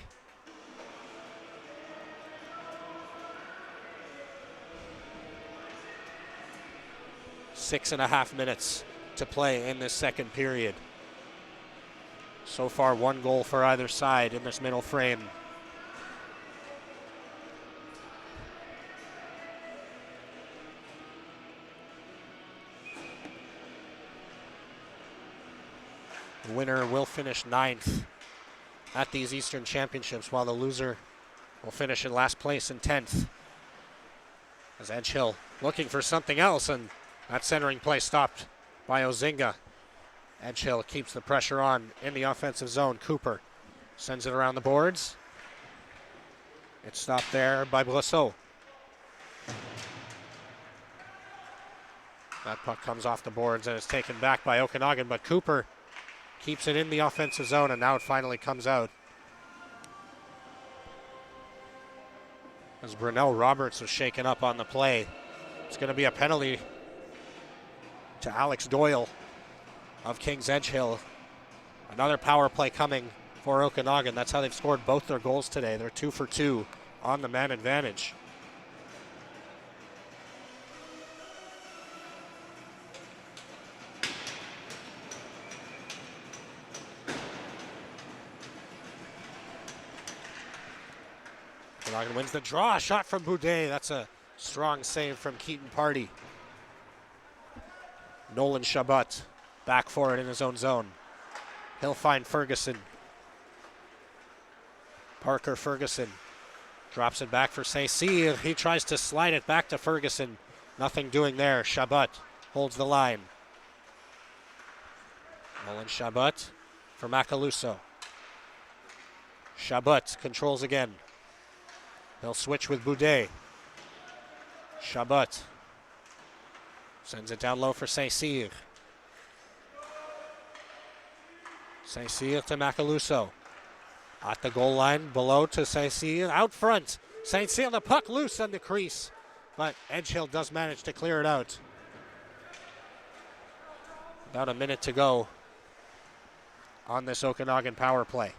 Six and a half minutes to play in this second period. So far, one goal for either side in this middle frame. The winner will finish 9th at these Eastern Championships, while the loser will finish in last place in 10th. As Edgehill looking for something else, and that centering play stopped by Ozinga. Edgehill keeps the pressure on in the offensive zone. Cooper sends it around the boards. It's stopped there by Brosseau. That puck comes off the boards and is taken back by Okanagan, but Cooper keeps it in the offensive zone, and now it finally comes out. As Brunel Roberts was shaken up on the play. It's going to be a penalty to Alex Doyle of Kings Edgehill. Another power play coming for Okanagan. That's how they've scored both their goals today. They're 2 for 2 on the man advantage. Okanagan wins the draw. Shot from Boudet. That's a strong save from Keaton Pardy. Nolan Chabot back for it in his own zone. He'll find Ferguson. Parker Ferguson drops it back for Saint-Cyr. He tries to slide it back to Ferguson. Nothing doing there. Chabot holds the line. Nolan Chabot for Macaluso. Chabot controls again. He'll switch with Boudet. Chabot sends it down low for Saint-Cyr. Saint-Cyr to Macaluso. At the goal line, below to Saint-Cyr. Out front. Saint-Cyr, the puck loose on the crease. But Edgehill does manage to clear it out. About a minute to go on this Okanagan power play.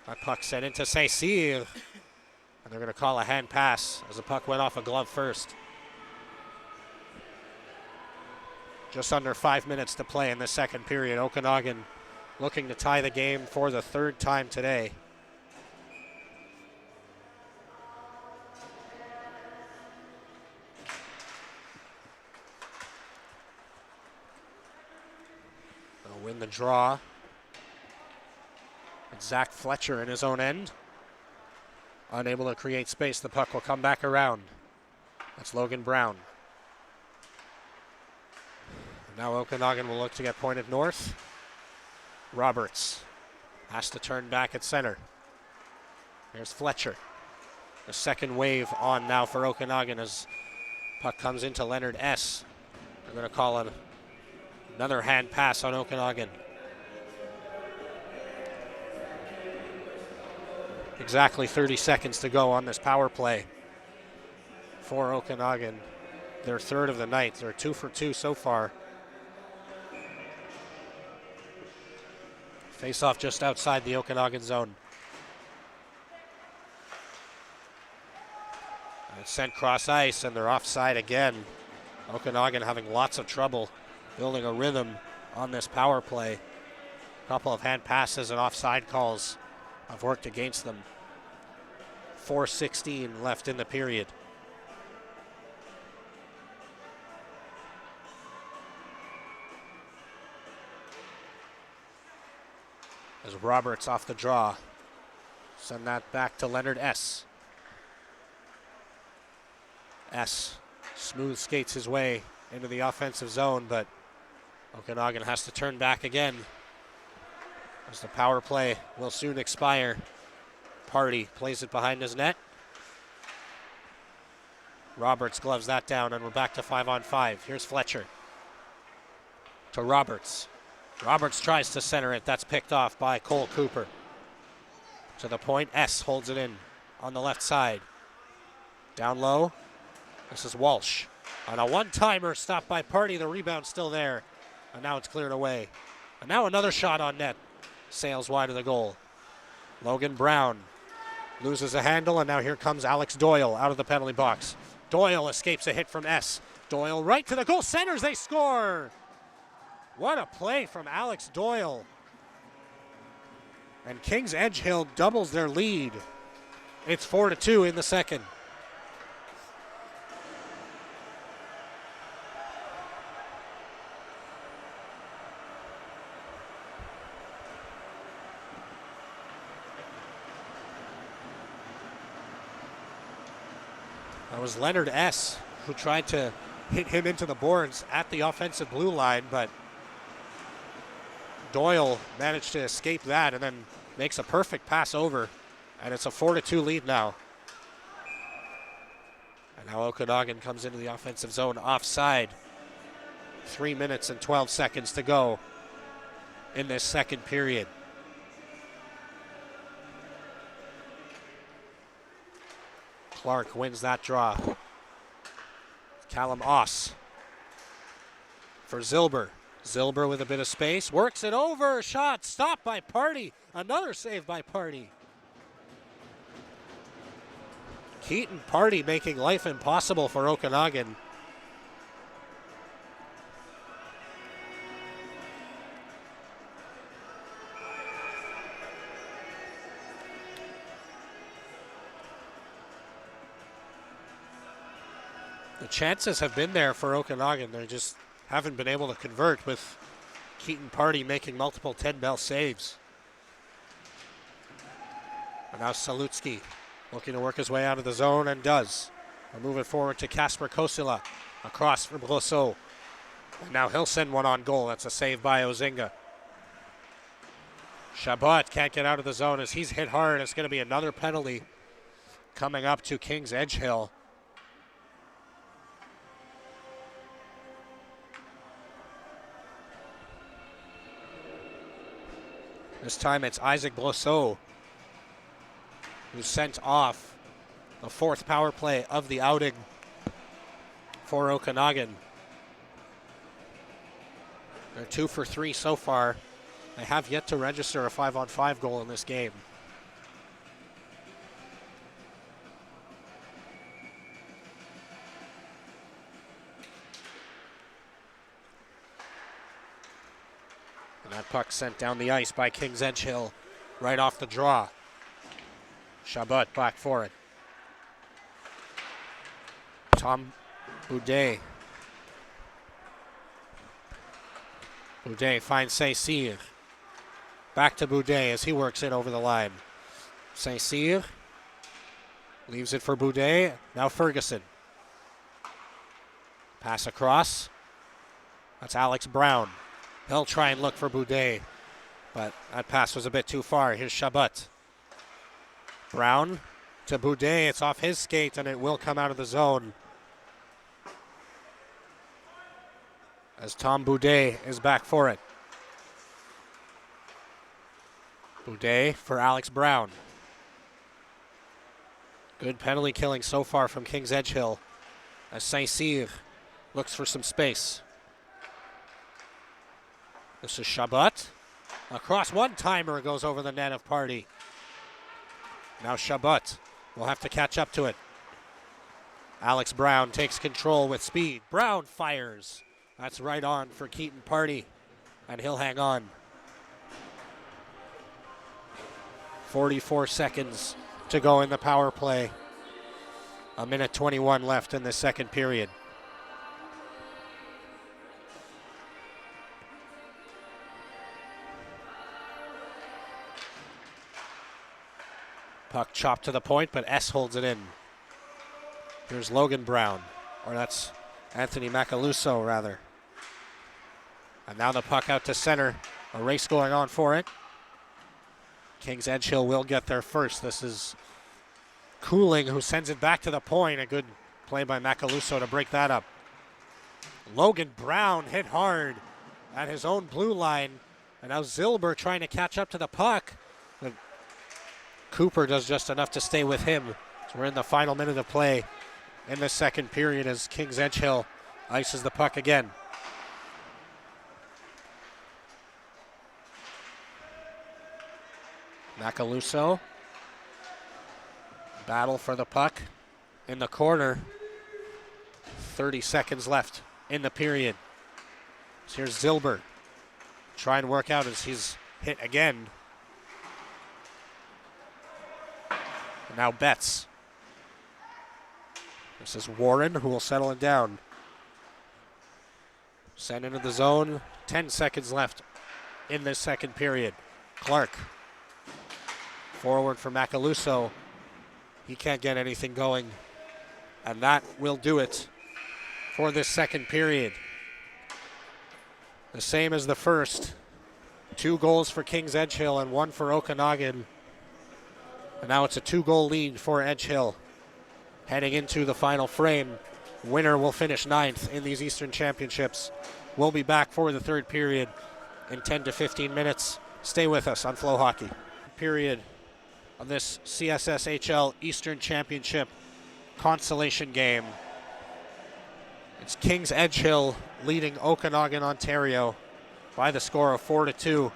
That puck sent into Saint-Cyr. And they're going to call a hand pass as the puck went off a glove first. Just under 5 minutes to play in the second period. Okanagan looking to tie the game for the third time today. They'll win the draw. And Zach Fletcher in his own end. Unable to create space. The puck will come back around. That's Logan Brown. Now Okanagan will look to get pointed north. Roberts has to turn back at center. Here's Fletcher. The second wave on now for Okanagan as puck comes into Leonard S. They're going to call it another hand pass on Okanagan. Exactly 30 seconds to go on this power play for Okanagan. Their third of the night. They're 2 for 2 so far. Face off just outside the Okanagan zone. And it's sent cross ice, and they're offside again. Okanagan having lots of trouble building a rhythm on this power play. A couple of hand passes and offside calls have worked against them. 4:16 left in the period. As Roberts off the draw. Send that back to Leonard S. S smooth skates his way into the offensive zone, but Okanagan has to turn back again as the power play will soon expire. Pardy plays it behind his net. Roberts gloves that down, and we're back to 5-on-5. Here's Fletcher to Roberts. Roberts tries to center it. That's picked off by Cole Cooper. To the point, S holds it in on the left side. Down low. This is Walsh. On a one-timer stopped by Pardy. The rebound still there. And now it's cleared away. And now another shot on net. Sails wide of the goal. Logan Brown loses a handle, and now here comes Alex Doyle out of the penalty box. Doyle escapes a hit from S. Doyle right to the goal. Centers, they score! What a play from Alex Doyle. And Kings Edgehill doubles their lead. It's 4-2 in the second. That was Leonard S. who tried to hit him into the boards at the offensive blue line, but Doyle managed to escape that and then makes a perfect pass over, and it's a 4-2 lead now. And now Okanagan comes into the offensive zone offside. 3 minutes and 12 seconds to go in this second period. Clark wins that draw. Callum Oss for Zilber. Zilber with a bit of space, works it over, shot stopped by Pardy. Another save by Pardy. Keaton Pardy making life impossible for Okanagan. The chances have been there for Okanagan. They just haven't been able to convert, with Keaton Pardy making multiple 10-bell saves. And now Salutsky looking to work his way out of the zone, and does. We'll move it forward to Kasper Kosila. Across for Brosseau. And now he'll send one on goal. That's a save by Ozinga. Chabot can't get out of the zone as he's hit hard. It's going to be another penalty coming up to Kings Edgehill. This time it's Isaac Brosseau who's sent off. The fourth power play of the outing for Okanagan. They're 2 for 3 so far. They have yet to register a 5-on-5 goal in this game. And that puck sent down the ice by Kings Edgehill right off the draw. Chabot back for it. Tom Boudet. Boudet finds Saint-Cyr. Back to Boudet as he works it over the line. Saint-Cyr leaves it for Boudet. Now Ferguson. Pass across. That's Alex Brown. He'll try and look for Boudet, but that pass was a bit too far. Here's Chabot. Brown to Boudet. It's off his skate, and it will come out of the zone. As Tom Boudet is back for it. Boudet for Alex Brown. Good penalty killing so far from Kings Edgehill as Saint-Cyr looks for some space. This is Chabot. Across, one-timer goes over the net of Pardy. Now Chabot will have to catch up to it. Alex Brown takes control with speed. Brown fires. That's right on for Keaton Pardy, and he'll hang on. 44 seconds to go in the power play. 1:21 left in the second period. Puck chopped to the point, but S holds it in. Here's Logan Brown, or that's Anthony Macaluso, rather. And now the puck out to center. A race going on for it. Kings Edgehill will get there first. This is Cooling who sends it back to the point. A good play by Macaluso to break that up. Logan Brown hit hard at his own blue line. And now Zilber trying to catch up to the puck. But Cooper does just enough to stay with him. So we're in the final minute of play in the second period as Kings Edgehill ices the puck again. Macaluso. Battle for the puck in the corner. 30 seconds left in the period. So here's Zilber. Try and work out as he's hit again. And now Betts. This is Warren who will settle it down. Sent into the zone. 10 seconds left in this second period. Clark. Forward for Macaluso. He can't get anything going. And that will do it for this second period. The same as the first. 2 goals for Kings Edgehill and 1 for Okanagan. And now it's a 2-goal lead for Edgehill. Heading into the final frame. Winner will finish 9th in these Eastern Championships. We'll be back for the third period in 10 to 15 minutes. Stay with us on Flow Hockey. Period of this CSSHL Eastern Championship consolation game. It's Kings Edgehill leading Okanagan, Ontario by the score of 4-2.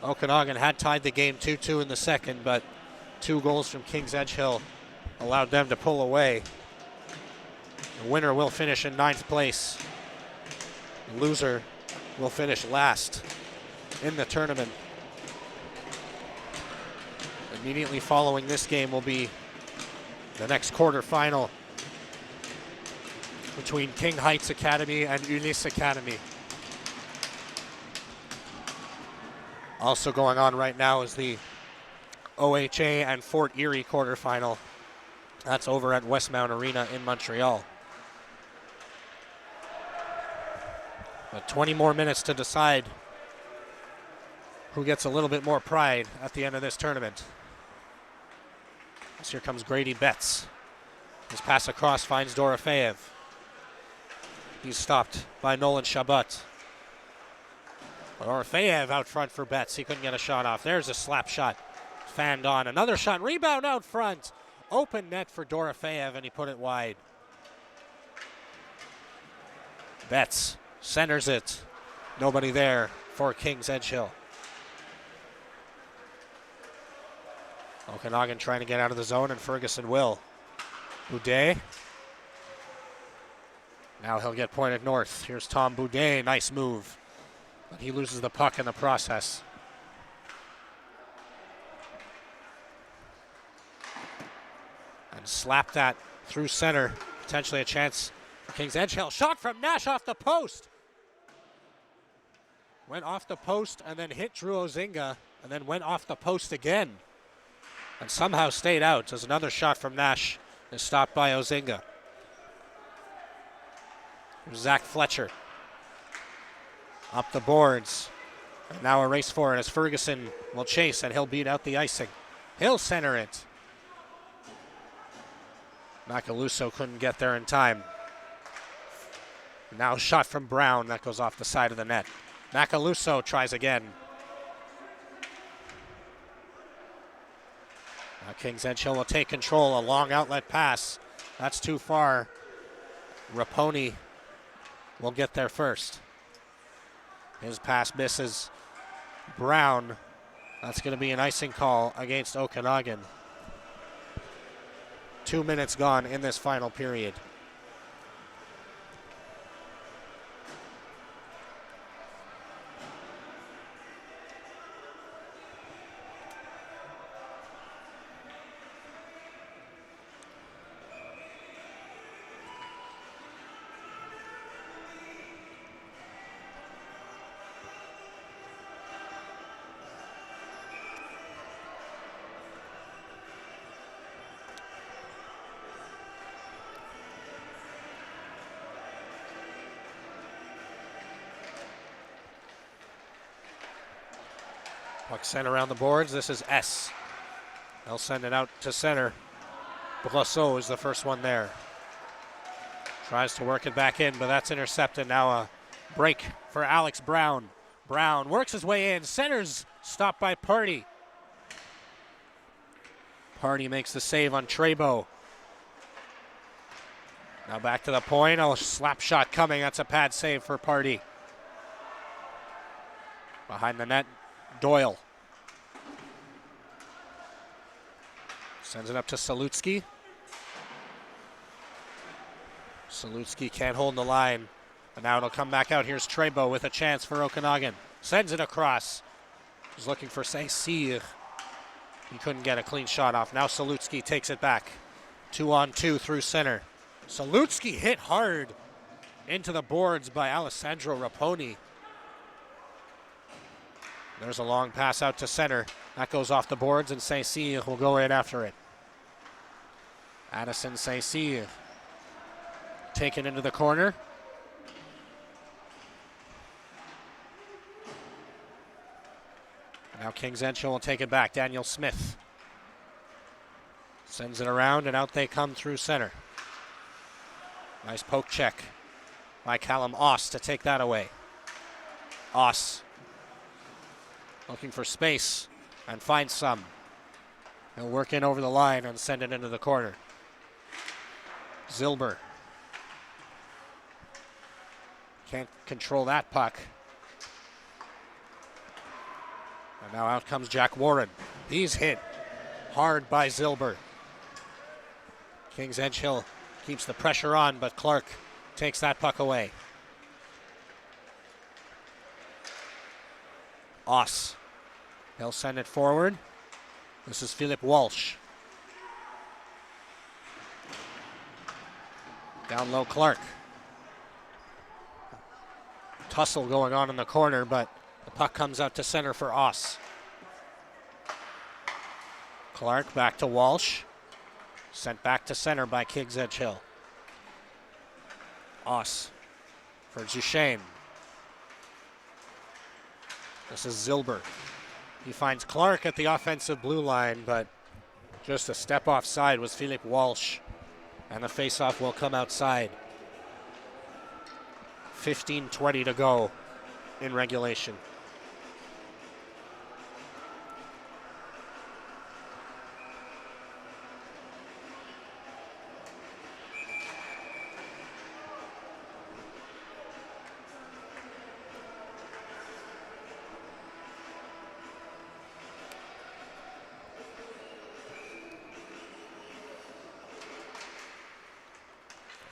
Okanagan had tied the game 2-2 in the second, but 2 goals from Kings Edgehill allowed them to pull away. The winner will finish in 9th place. The loser will finish last in the tournament. Immediately following this game will be the next quarterfinal between King Heights Academy and Ulysse Academy. Also going on right now is the OHA and Fort Erie quarterfinal. That's over at Westmount Arena in Montreal. But 20 more minutes to decide who gets a little bit more pride at the end of this tournament. So here comes Grady Betts. His pass across finds Dorofeev. He's stopped by Nolan Chabot. Dorofeev out front for Betts. He couldn't get a shot off. There's a slap shot. Fanned on. Another shot. Rebound out front. Open net for Dorofeev, and he put it wide. Betts centers it. Nobody there for Kings Edgehill. Okanagan trying to get out of the zone, and Ferguson will. Boudet. Now he'll get pointed north. Here's Tom Boudet. Nice move. But he loses the puck in the process. And slap that through center. Potentially a chance for Kings Edgehill. Shot from Nash off the post. Went off the post and then hit Drew Ozinga. And then went off the post again. And somehow stayed out as another shot from Nash is stopped by Ozinga. Here's Zach Fletcher. Up the boards. And now a race for it as Ferguson will chase, and he'll beat out the icing. He'll center it. Macaluso couldn't get there in time. Now a shot from Brown that goes off the side of the net. Macaluso tries again. Now Kings Edgehill will take control. A long outlet pass. That's too far. Raponi will get there first. His pass misses. Brown. That's going to be an icing call against Okanagan. 2 minutes gone in this final period. Puck sent around the boards. This is S. They'll send it out to center. Brosseau is the first one there. Tries to work it back in, but that's intercepted. Now a break for Alex Brown. Brown works his way in. Centers stopped by Pardy. Pardy makes the save on Trebo. Now back to the point. Oh, slap shot coming. That's a pad save for Pardy. Behind the net, Doyle. Sends it up to Salutsky. Salutsky can't hold the line. And now it'll come back out. Here's Trebo with a chance for Okanagan. Sends it across. He's looking for Saint-Cyr. He couldn't get a clean shot off. Now Salutsky takes it back. 2-on-2 through center. Salutsky hit hard into the boards by Alessandro Raponi. There's a long pass out to center. That goes off the boards, and Saint-Cyr will go right after it. Addison Saint-Cyr taken into the corner. Now Kings Edgehill will take it back. Daniel Smith sends it around, and out they come through center. Nice poke check by Callum Oss to take that away. Oss looking for space and finds some. He'll work in over the line and send it into the corner. Zilber can't control that puck. And now out comes Jack Warren. He's hit hard by Zilber. Kings Edgehill keeps the pressure on, but Clark takes that puck away. Oss. He'll send it forward. This is Philip Walsh. Down low, Clark. Tussle going on in the corner, but the puck comes out to center for Oss. Clark back to Walsh. Sent back to center by Kings Edgehill. Oss for Duchesne. This is Zilber. He finds Clark at the offensive blue line, but just a step offside was Philip Walsh. And the faceoff will come outside. 15:20 to go in regulation.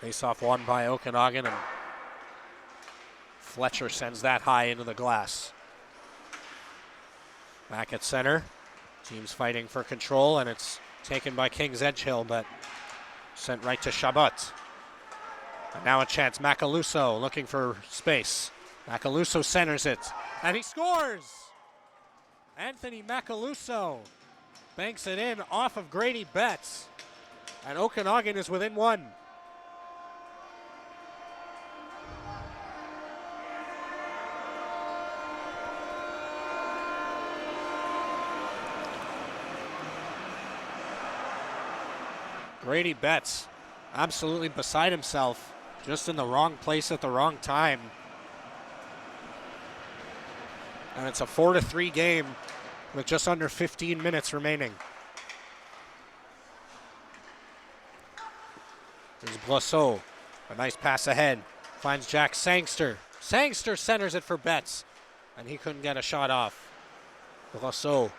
Face-off won by Okanagan, and Fletcher sends that high into the glass. Back at center, team's fighting for control, and it's taken by Kings Edgehill, but sent right to Chabot. And now a chance, Macaluso looking for space. Macaluso centers it, and he scores! Anthony Macaluso banks it in off of Grady Betts, and Okanagan is within one. Grady Betts absolutely beside himself, just in the wrong place at the wrong time. And it's a 4-3 game with just under 15 minutes remaining. There's Brosseau, a nice pass ahead, finds Jack Sangster. Sangster centers it for Betts, and he couldn't get a shot off. Brosseau.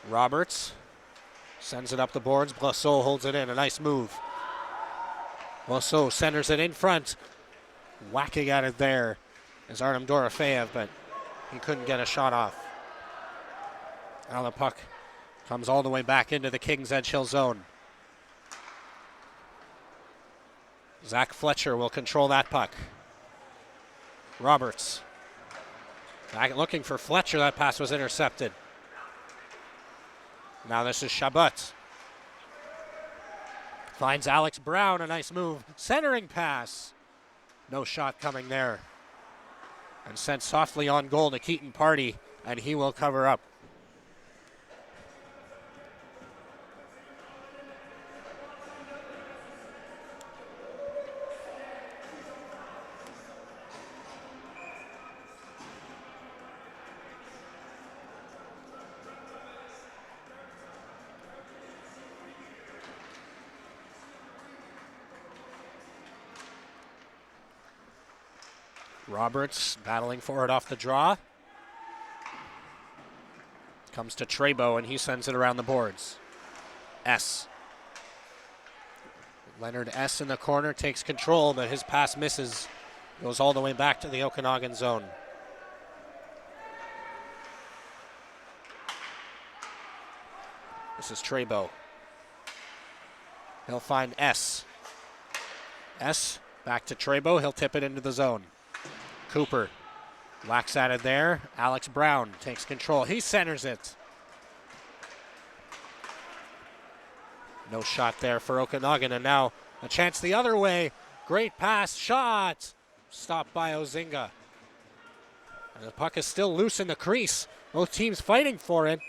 Roberts sends it up the boards. Brosseau holds it in. A nice move. Brosseau centers it in front. Whacking at it there is Artem Dorofeyev, but he couldn't get a shot off. Now the puck comes all the way back into the Kings Edgehill zone. Zach Fletcher will control that puck. Roberts. Back looking for Fletcher. That pass was intercepted. Now this is Chabot. Finds Alex Brown, a nice move. Centering pass. No shot coming there. And sent softly on goal to Keaton Pardy, and he will cover up. Roberts battling for it off the draw. Comes to Trebo, and he sends it around the boards. S. Leonard S. in the corner takes control, but his pass misses. Goes all the way back to the Okanagan zone. This is Trebo. He'll find S. S back to Trebo. He'll tip it into the zone. Cooper whacks at it there. Alex Brown takes control. He centers it. No shot there for Okanagan, and now a chance the other way. Great pass, shot. Stopped by Ozinga. And the puck is still loose in the crease. Both teams fighting for it.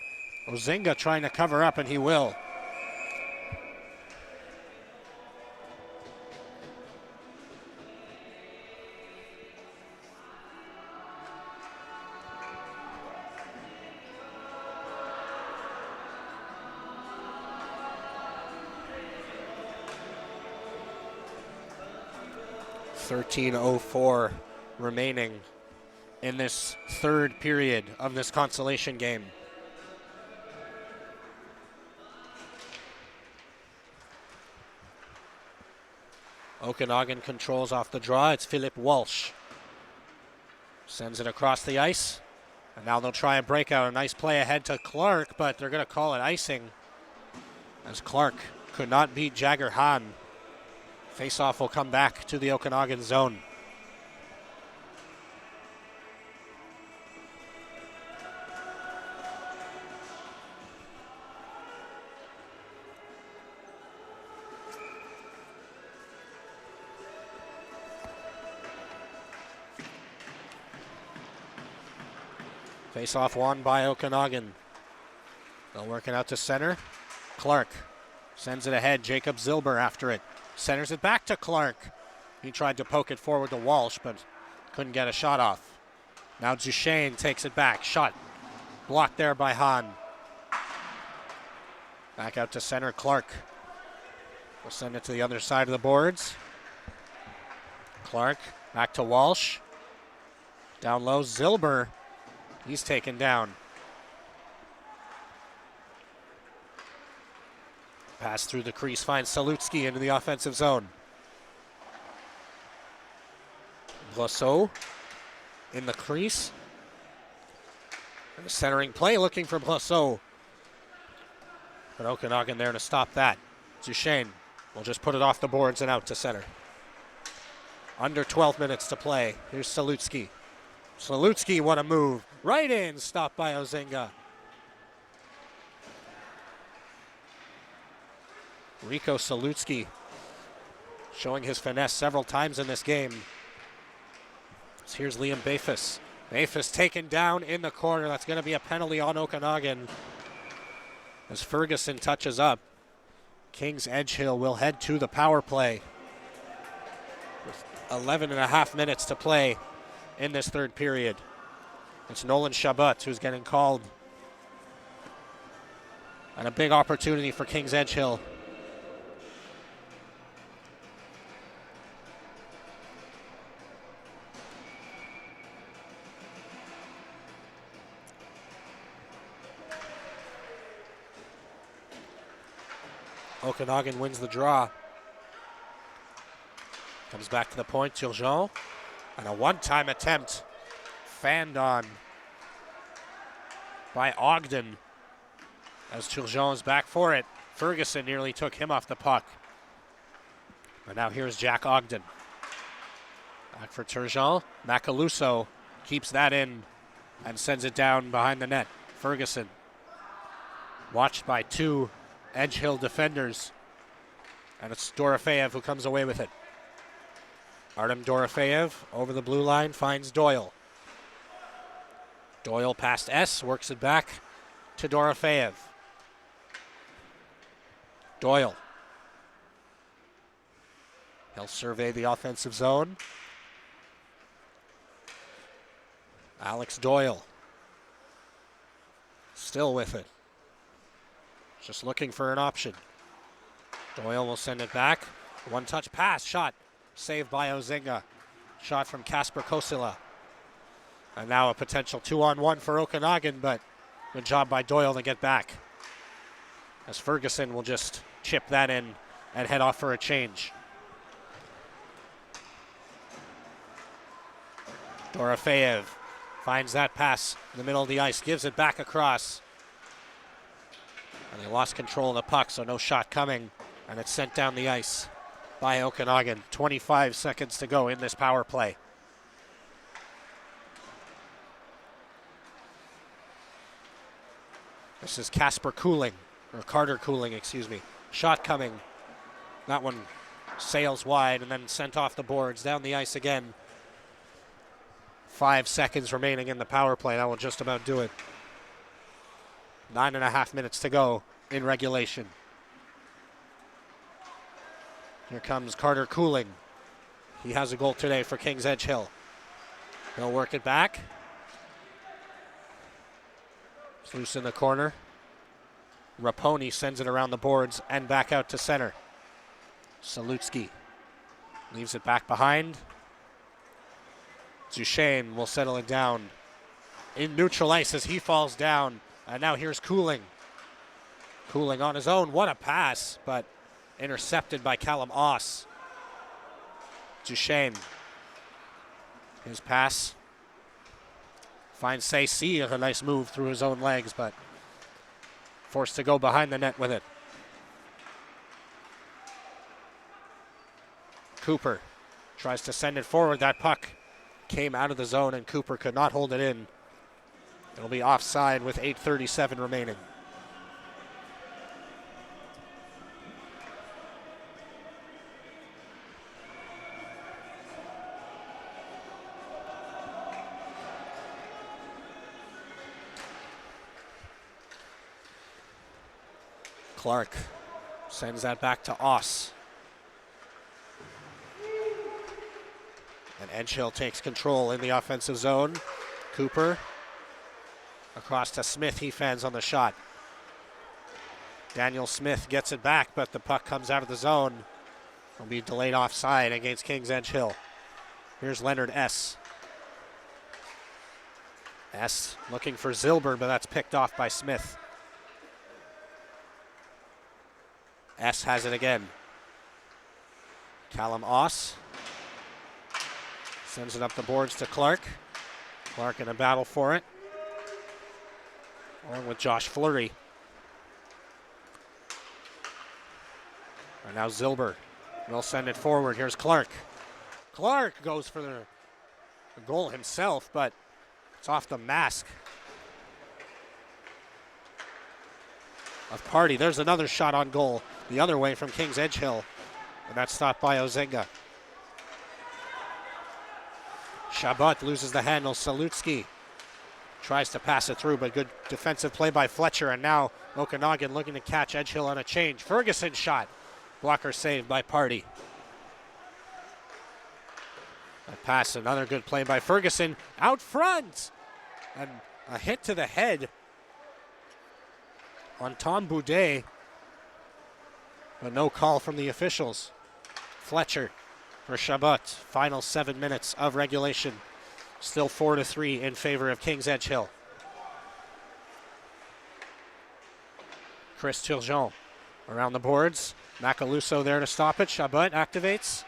Ozinga trying to cover up, and he will. .304 remaining in this third period of this consolation game. Okanagan controls off the draw. It's Philip Walsh. Sends it across the ice. And now they'll try and break out. A nice play ahead to Clark, but they're going to call it icing as Clark could not beat Jagger Hahn. Faceoff will come back to the Okanagan zone. Faceoff won by Okanagan. They'll work it out to center. Clark sends it ahead. Jacob Zilber after it. Centers it back to Clark. He tried to poke it forward to Walsh, but couldn't get a shot off. Now Duchesne takes it back. Shot blocked there by Hahn. Back out to center. Clark will send it to the other side of the boards. Clark back to Walsh. Down low, Zilber. He's taken down. Pass through the crease finds Salutsky into the offensive zone. Blosseau in the crease. And a centering play looking for Blosseau. But Okanagan there to stop that. Duchesne will just put it off the boards and out to center. Under 12 minutes to play. Here's Salutsky. Salutsky, what a move. Right in, stopped by Ozinga. Rico Salutsky showing his finesse several times in this game. So here's Liam Bafus. Bafus taken down in the corner. That's going to be a penalty on Okanagan as Ferguson touches up. Kings Edgehill will head to the power play with 11 and a half minutes to play in this third period. It's Nolan Chabot who's getting called. And a big opportunity for Kings Edgehill. Okanagan wins the draw. Comes back to the point, Turgeon. And a one-time attempt fanned on by Ogden as Turgeon is back for it. Ferguson nearly took him off the puck. But now here's Jack Ogden. Back for Turgeon. Macaluso keeps that in and sends it down behind the net. Ferguson watched by two Edgehill defenders. And it's Dorofeyev who comes away with it. Artem Dorofeyev over the blue line finds Doyle. Doyle past S, works it back to Dorofeyev. Doyle. He'll survey the offensive zone. Alex Doyle. Still with it. Just looking for an option. Doyle will send it back. One touch pass, shot. Saved by Ozinga. shot from Kasper Kosila. And now a potential 2-on-1 for Okanagan, but good job by Doyle to get back. As Ferguson will just chip that in and head off for a change. Dorofeev finds that pass in the middle of the ice, gives it back across. And they lost control of the puck, so no shot coming. And it's sent down the ice by Okanagan. 25 seconds to go in this power play. This is Carter Cooling, excuse me. Shot coming. That one sails wide and then sent off the boards, down the ice again. 5 seconds remaining in the power play. That will just about do it. 9.5 minutes to go in regulation. Here comes Carter Cooling. He has a goal today for Kings Edgehill. He'll work it back. It's loose in the corner. Raponi sends it around the boards and back out to center. Salutsky leaves it back behind. Duchesne will settle it down in neutral ice as he falls down. And now here's Cooling. Cooling on his own. What a pass, but intercepted by Callum Oss. Duchesne. His pass finds Say-C, a nice move through his own legs, but forced to go behind the net with it. Cooper tries to send it forward. That puck came out of the zone and Cooper could not hold it in. It'll be offside with 8:37 remaining. Clark sends that back to Oss. And Edgehill takes control in the offensive zone. Cooper across to Smith. He fends on the shot. Daniel Smith gets it back, but the puck comes out of the zone. Will be delayed offside against Kings Edgehill. Here's Leonard S. S looking for Zilber, but that's picked off by Smith. S has it again. Callum Oss sends it up the boards to Clark. Clark in a battle for it, along with Josh Fleury. And now Zilber will send it forward. Here's Clark. Clark goes for the goal himself, but it's off the mask of Pardy. There's another shot on goal the other way from Kings Edgehill, and that's stopped by Ozenga. Chabot loses the handle. Salutsky tries to pass it through, but good defensive play by Fletcher, and now Okanagan looking to catch Edgehill on a change. Ferguson shot. Blocker saved by Pardy. That pass, another good play by Ferguson. Out front! And a hit to the head on Tom Boudet, but no call from the officials. Fletcher for Chabot. Final 7 minutes of regulation. Still 4-3 in favor of Kings Edgehill. Chris Turgeon around the boards. Macaluso there to stop it. Chabot activates.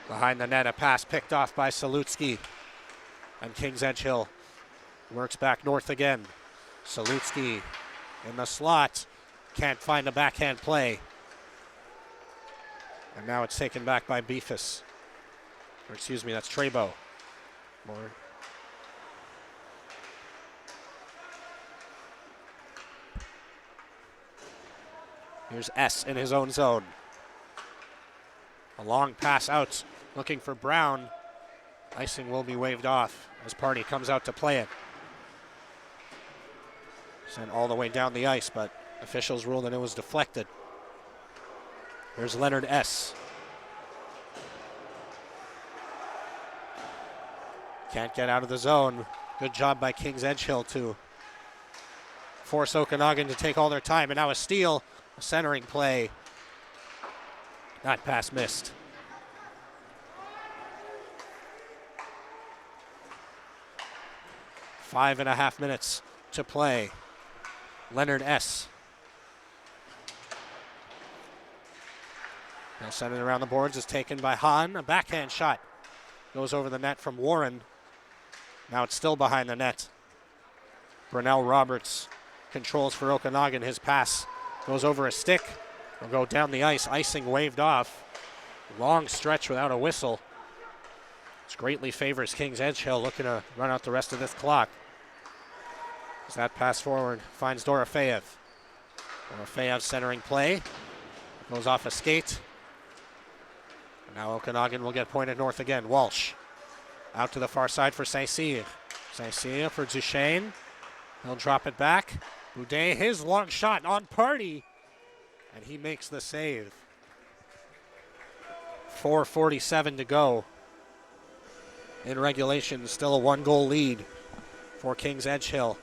Behind the net, a pass picked off by Salutsky. And Kings Edgehill works back north again. Salutsky in the slot. Can't find a backhand play. And now it's taken back by Beefus. Or excuse me, that's Trebo. More. Here's S in his own zone. A long pass out, looking for Brown. Icing will be waved off as Pardy comes out to play it. Sent all the way down the ice, but officials ruled that it was deflected. Here's Leonard S. Can't get out of the zone. Good job by Kings Edgehill to force Okanagan to take all their time. And now a steal, a centering play. That pass missed. 5.5 minutes to play. Leonard S. Now sending it around the boards is taken by Hahn. A backhand shot goes over the net from Warren. Now it's still behind the net. Brunel Roberts controls for Okanagan. His pass goes over a stick. Will go down the ice. Icing waved off. Long stretch without a whistle. This greatly favors Kings Edgehill, looking to run out the rest of this clock. As that pass forward finds Dorofeyev. Dorofeyev centering play. Goes off a skate. And now Okanagan will get pointed north again. Walsh out to the far side for Saint-Cyr. Saint-Cyr for Duchesne. He'll drop it back. Boudet, his long shot on Pardy. And he makes the save. 4:47 to go. In regulation, still a 1-goal lead for Kings Edgehill.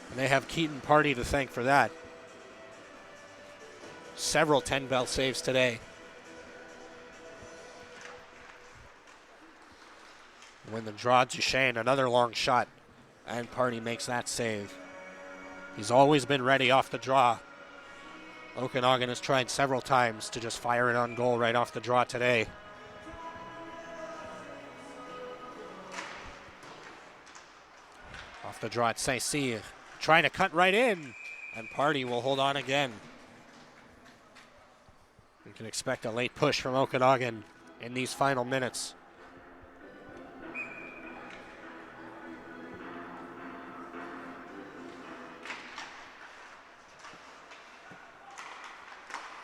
And they have Keaton Pardy to thank for that. Several 10-bell saves today. Win the draw, Duchesne, another long shot. And Pardy makes that save. He's always been ready off the draw. Okanagan has tried several times to just fire it on goal right off the draw today. Off the draw at Saint-Cyr. Trying to cut right in. And Pardy will hold on again. We can expect a late push from Okanagan in these final minutes.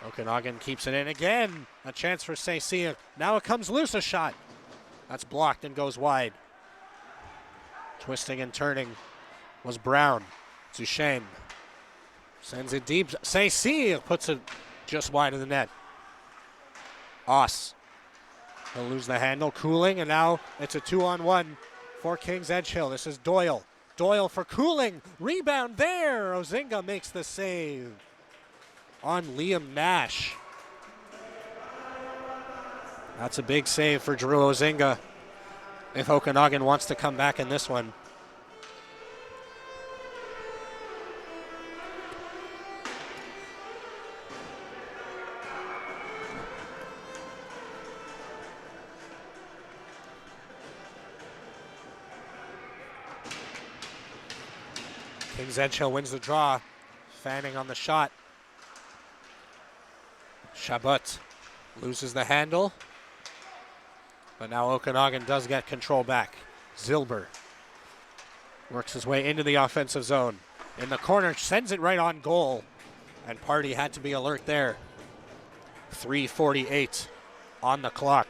Okanagan keeps it in again. A chance for Saint-Cyr. Now it comes loose, a shot. That's blocked and goes wide. Twisting and turning was Brown. Duchesne sends it deep. Saint-Cyr puts it just wide of the net. Oss. He'll lose the handle. Cooling, and now it's a 2-on-1 for Kings Edgehill. This is Doyle. Doyle for Cooling. Rebound there. Ozinga makes the save on Liam Nash. That's a big save for Drew Ozinga if Okanagan wants to come back in this one. Kings Edgehill wins the draw. Fanning on the shot. Chabot loses the handle. But now Okanagan does get control back. Zilber works his way into the offensive zone. In the corner, sends it right on goal. And Pardy had to be alert there. 3:48 on the clock.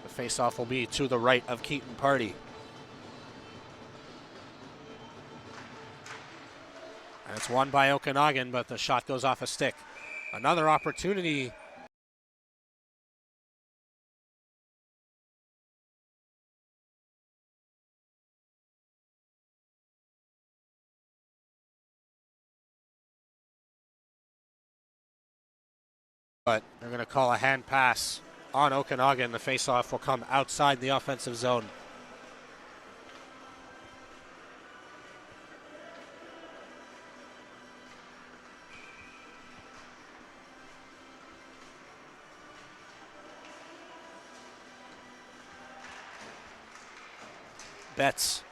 Face-off will be to the right of Keaton Pardy. And it's won by Okanagan, but the shot goes off a stick. Another opportunity. But they're going to call a hand pass on Okanagan. The face-off will come outside the offensive zone. Betts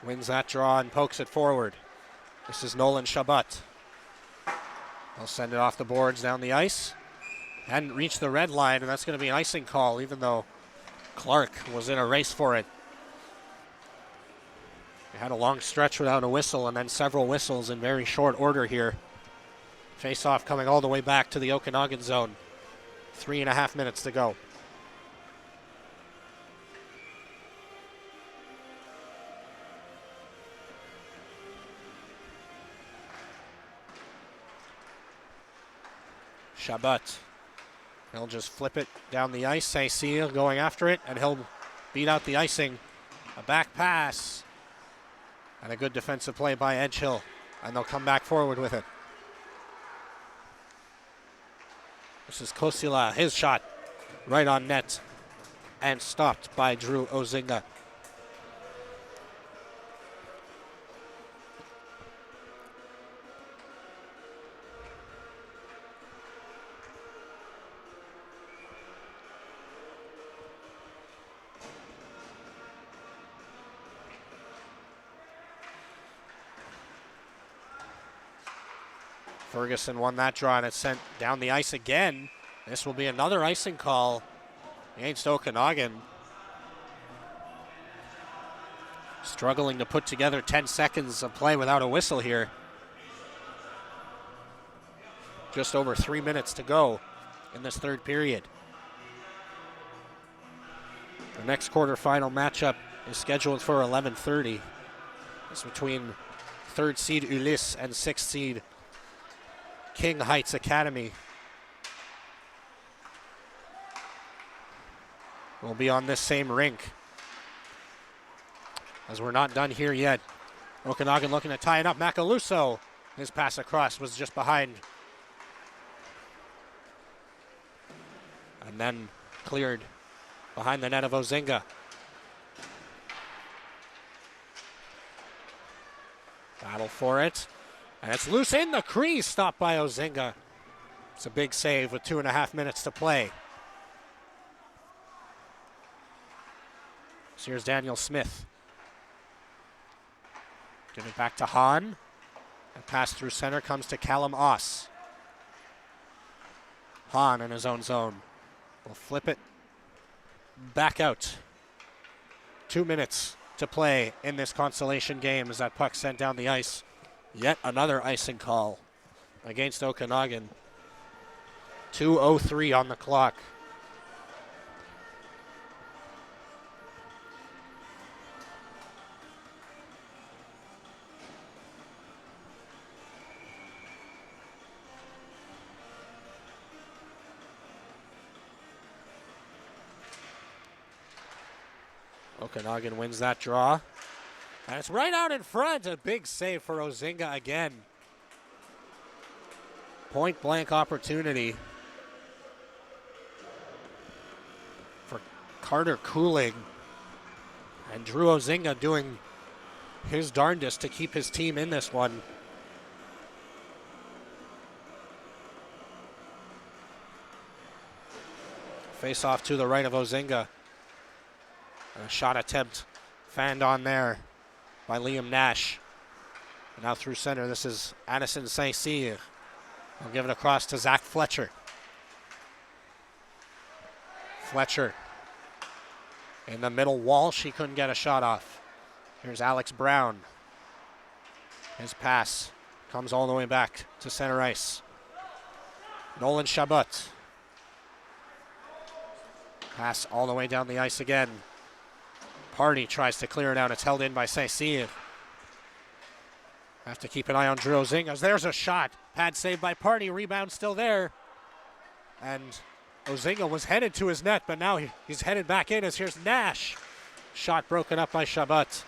wins that draw and pokes it forward. This is Nolan Chabot. They'll send it off the boards down the ice. Hadn't reached the red line, and that's going to be an icing call, even though Clark was in a race for it. They had a long stretch without a whistle, and then several whistles in very short order here. Face-off coming all the way back to the Okanagan zone. 3.5 minutes to go. Chabot. He'll just flip it down the ice. Saint-Cyr going after it, and he'll beat out the icing. A back pass. And a good defensive play by Edgehill. And they'll come back forward with it. This is Kosila, his shot right on net and stopped by Drew Ozinga. Ferguson won that draw and it's sent down the ice again. This will be another icing call against Okanagan. Struggling to put together 10 seconds of play without a whistle here. Just over 3 minutes to go in this third period. The next quarterfinal matchup is scheduled for 11:30. It's between 3rd seed Ulysse and 6th seed King Heights Academy. We'll be on this same rink. As we're not done here yet. Okanagan looking to tie it up. Macaluso, his pass across was just behind. And then cleared behind the net of Ozinga. Battle for it. And it's loose in the crease, stopped by Ozinga. It's a big save with 2.5 minutes to play. So here's Daniel Smith. Give it back to Hahn. And pass through center comes to Callum Oss. Hahn in his own zone. Will flip it back out. 2 minutes to play in this consolation game as that puck sent down the ice. Yet another icing call against Okanagan. 2:03 on the clock. Okanagan wins that draw. And it's right out in front. A big save for Ozinga again. Point blank opportunity for Carter Cooling. And Drew Ozinga doing his darndest to keep his team in this one. Face off to the right of Ozinga. A shot attempt fanned on there by Liam Nash. And now through center, this is Addison Saint-Cyr. He'll give it across to Zach Fletcher. Fletcher in the middle wall. She couldn't get a shot off. Here's Alex Brown. His pass comes all the way back to center ice. Nolan Chabot. Pass all the way down the ice again. Pardy tries to clear it out. It's held in by Saint-Cyr. Have to keep an eye on Drew Ozinga. There's a shot. Pad saved by Pardy. Rebound still there. And Ozinga was headed to his net, but now he's headed back in as here's Nash. Shot broken up by Chabot.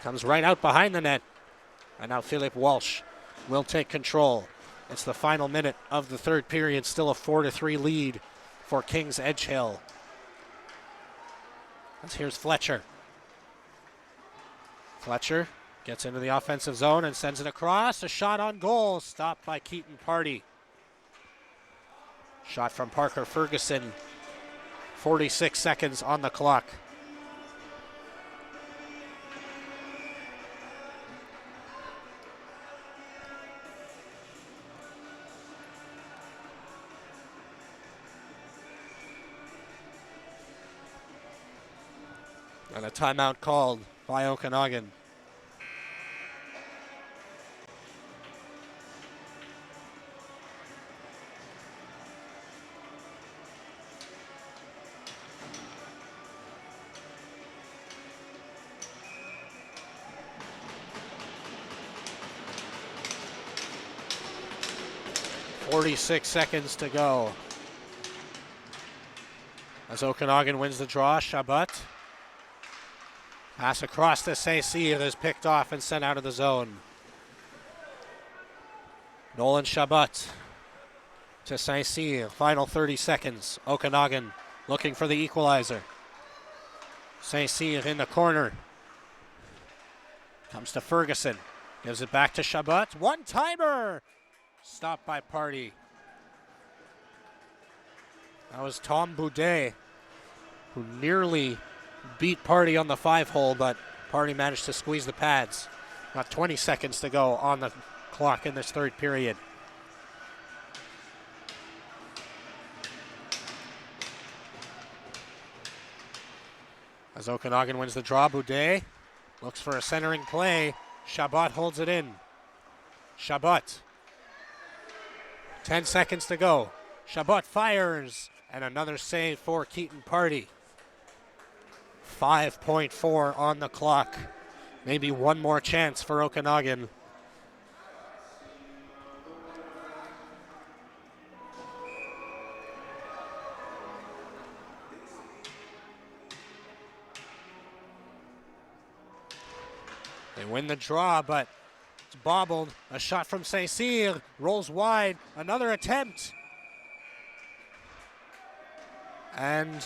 Comes right out behind the net. And now Philip Walsh will take control. It's the final minute of the third period. Still a 4-3 lead for Kings Edgehill. And here's Fletcher. Fletcher gets into the offensive zone and sends it across. A shot on goal, stopped by Keaton Pardy. Shot from Parker Ferguson. 46 seconds on the clock. And a timeout called by Okanagan. .46 seconds to go. As Okanagan wins the draw, Chabot. Pass across to Saint-Cyr is picked off and sent out of the zone. Nolan Chabot to Saint-Cyr. Final 30 seconds. Okanagan looking for the equalizer. Saint-Cyr in the corner. Comes to Ferguson. Gives it back to Chabot. One-timer! Stopped by Pardy. That was Tom Boudet, who nearly beat Pardy on the 5-hole, but Pardy managed to squeeze the pads. Got 20 seconds to go on the clock in this third period. As Okanagan wins the draw, Boudet looks for a centering play. Chabot holds it in. Chabot. 10 seconds to go. Chabot fires, and another save for Keaton Pardy. 5.4 on the clock. Maybe one more chance for Okanagan. They win the draw, but it's bobbled. A shot from Saint-Cyr, rolls wide, another attempt. And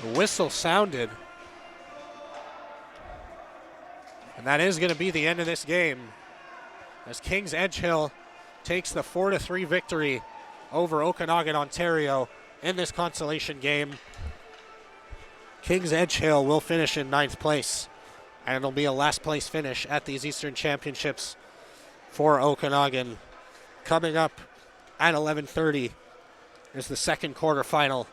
the whistle sounded. And that is going to be the end of this game, as Kings Edgehill takes the 4-3 victory over Okanagan, Ontario in this consolation game. Kings Edgehill will finish in 9th place, and it'll be a last place finish at these Eastern Championships for Okanagan. Coming up at 11:30 is the second quarterfinal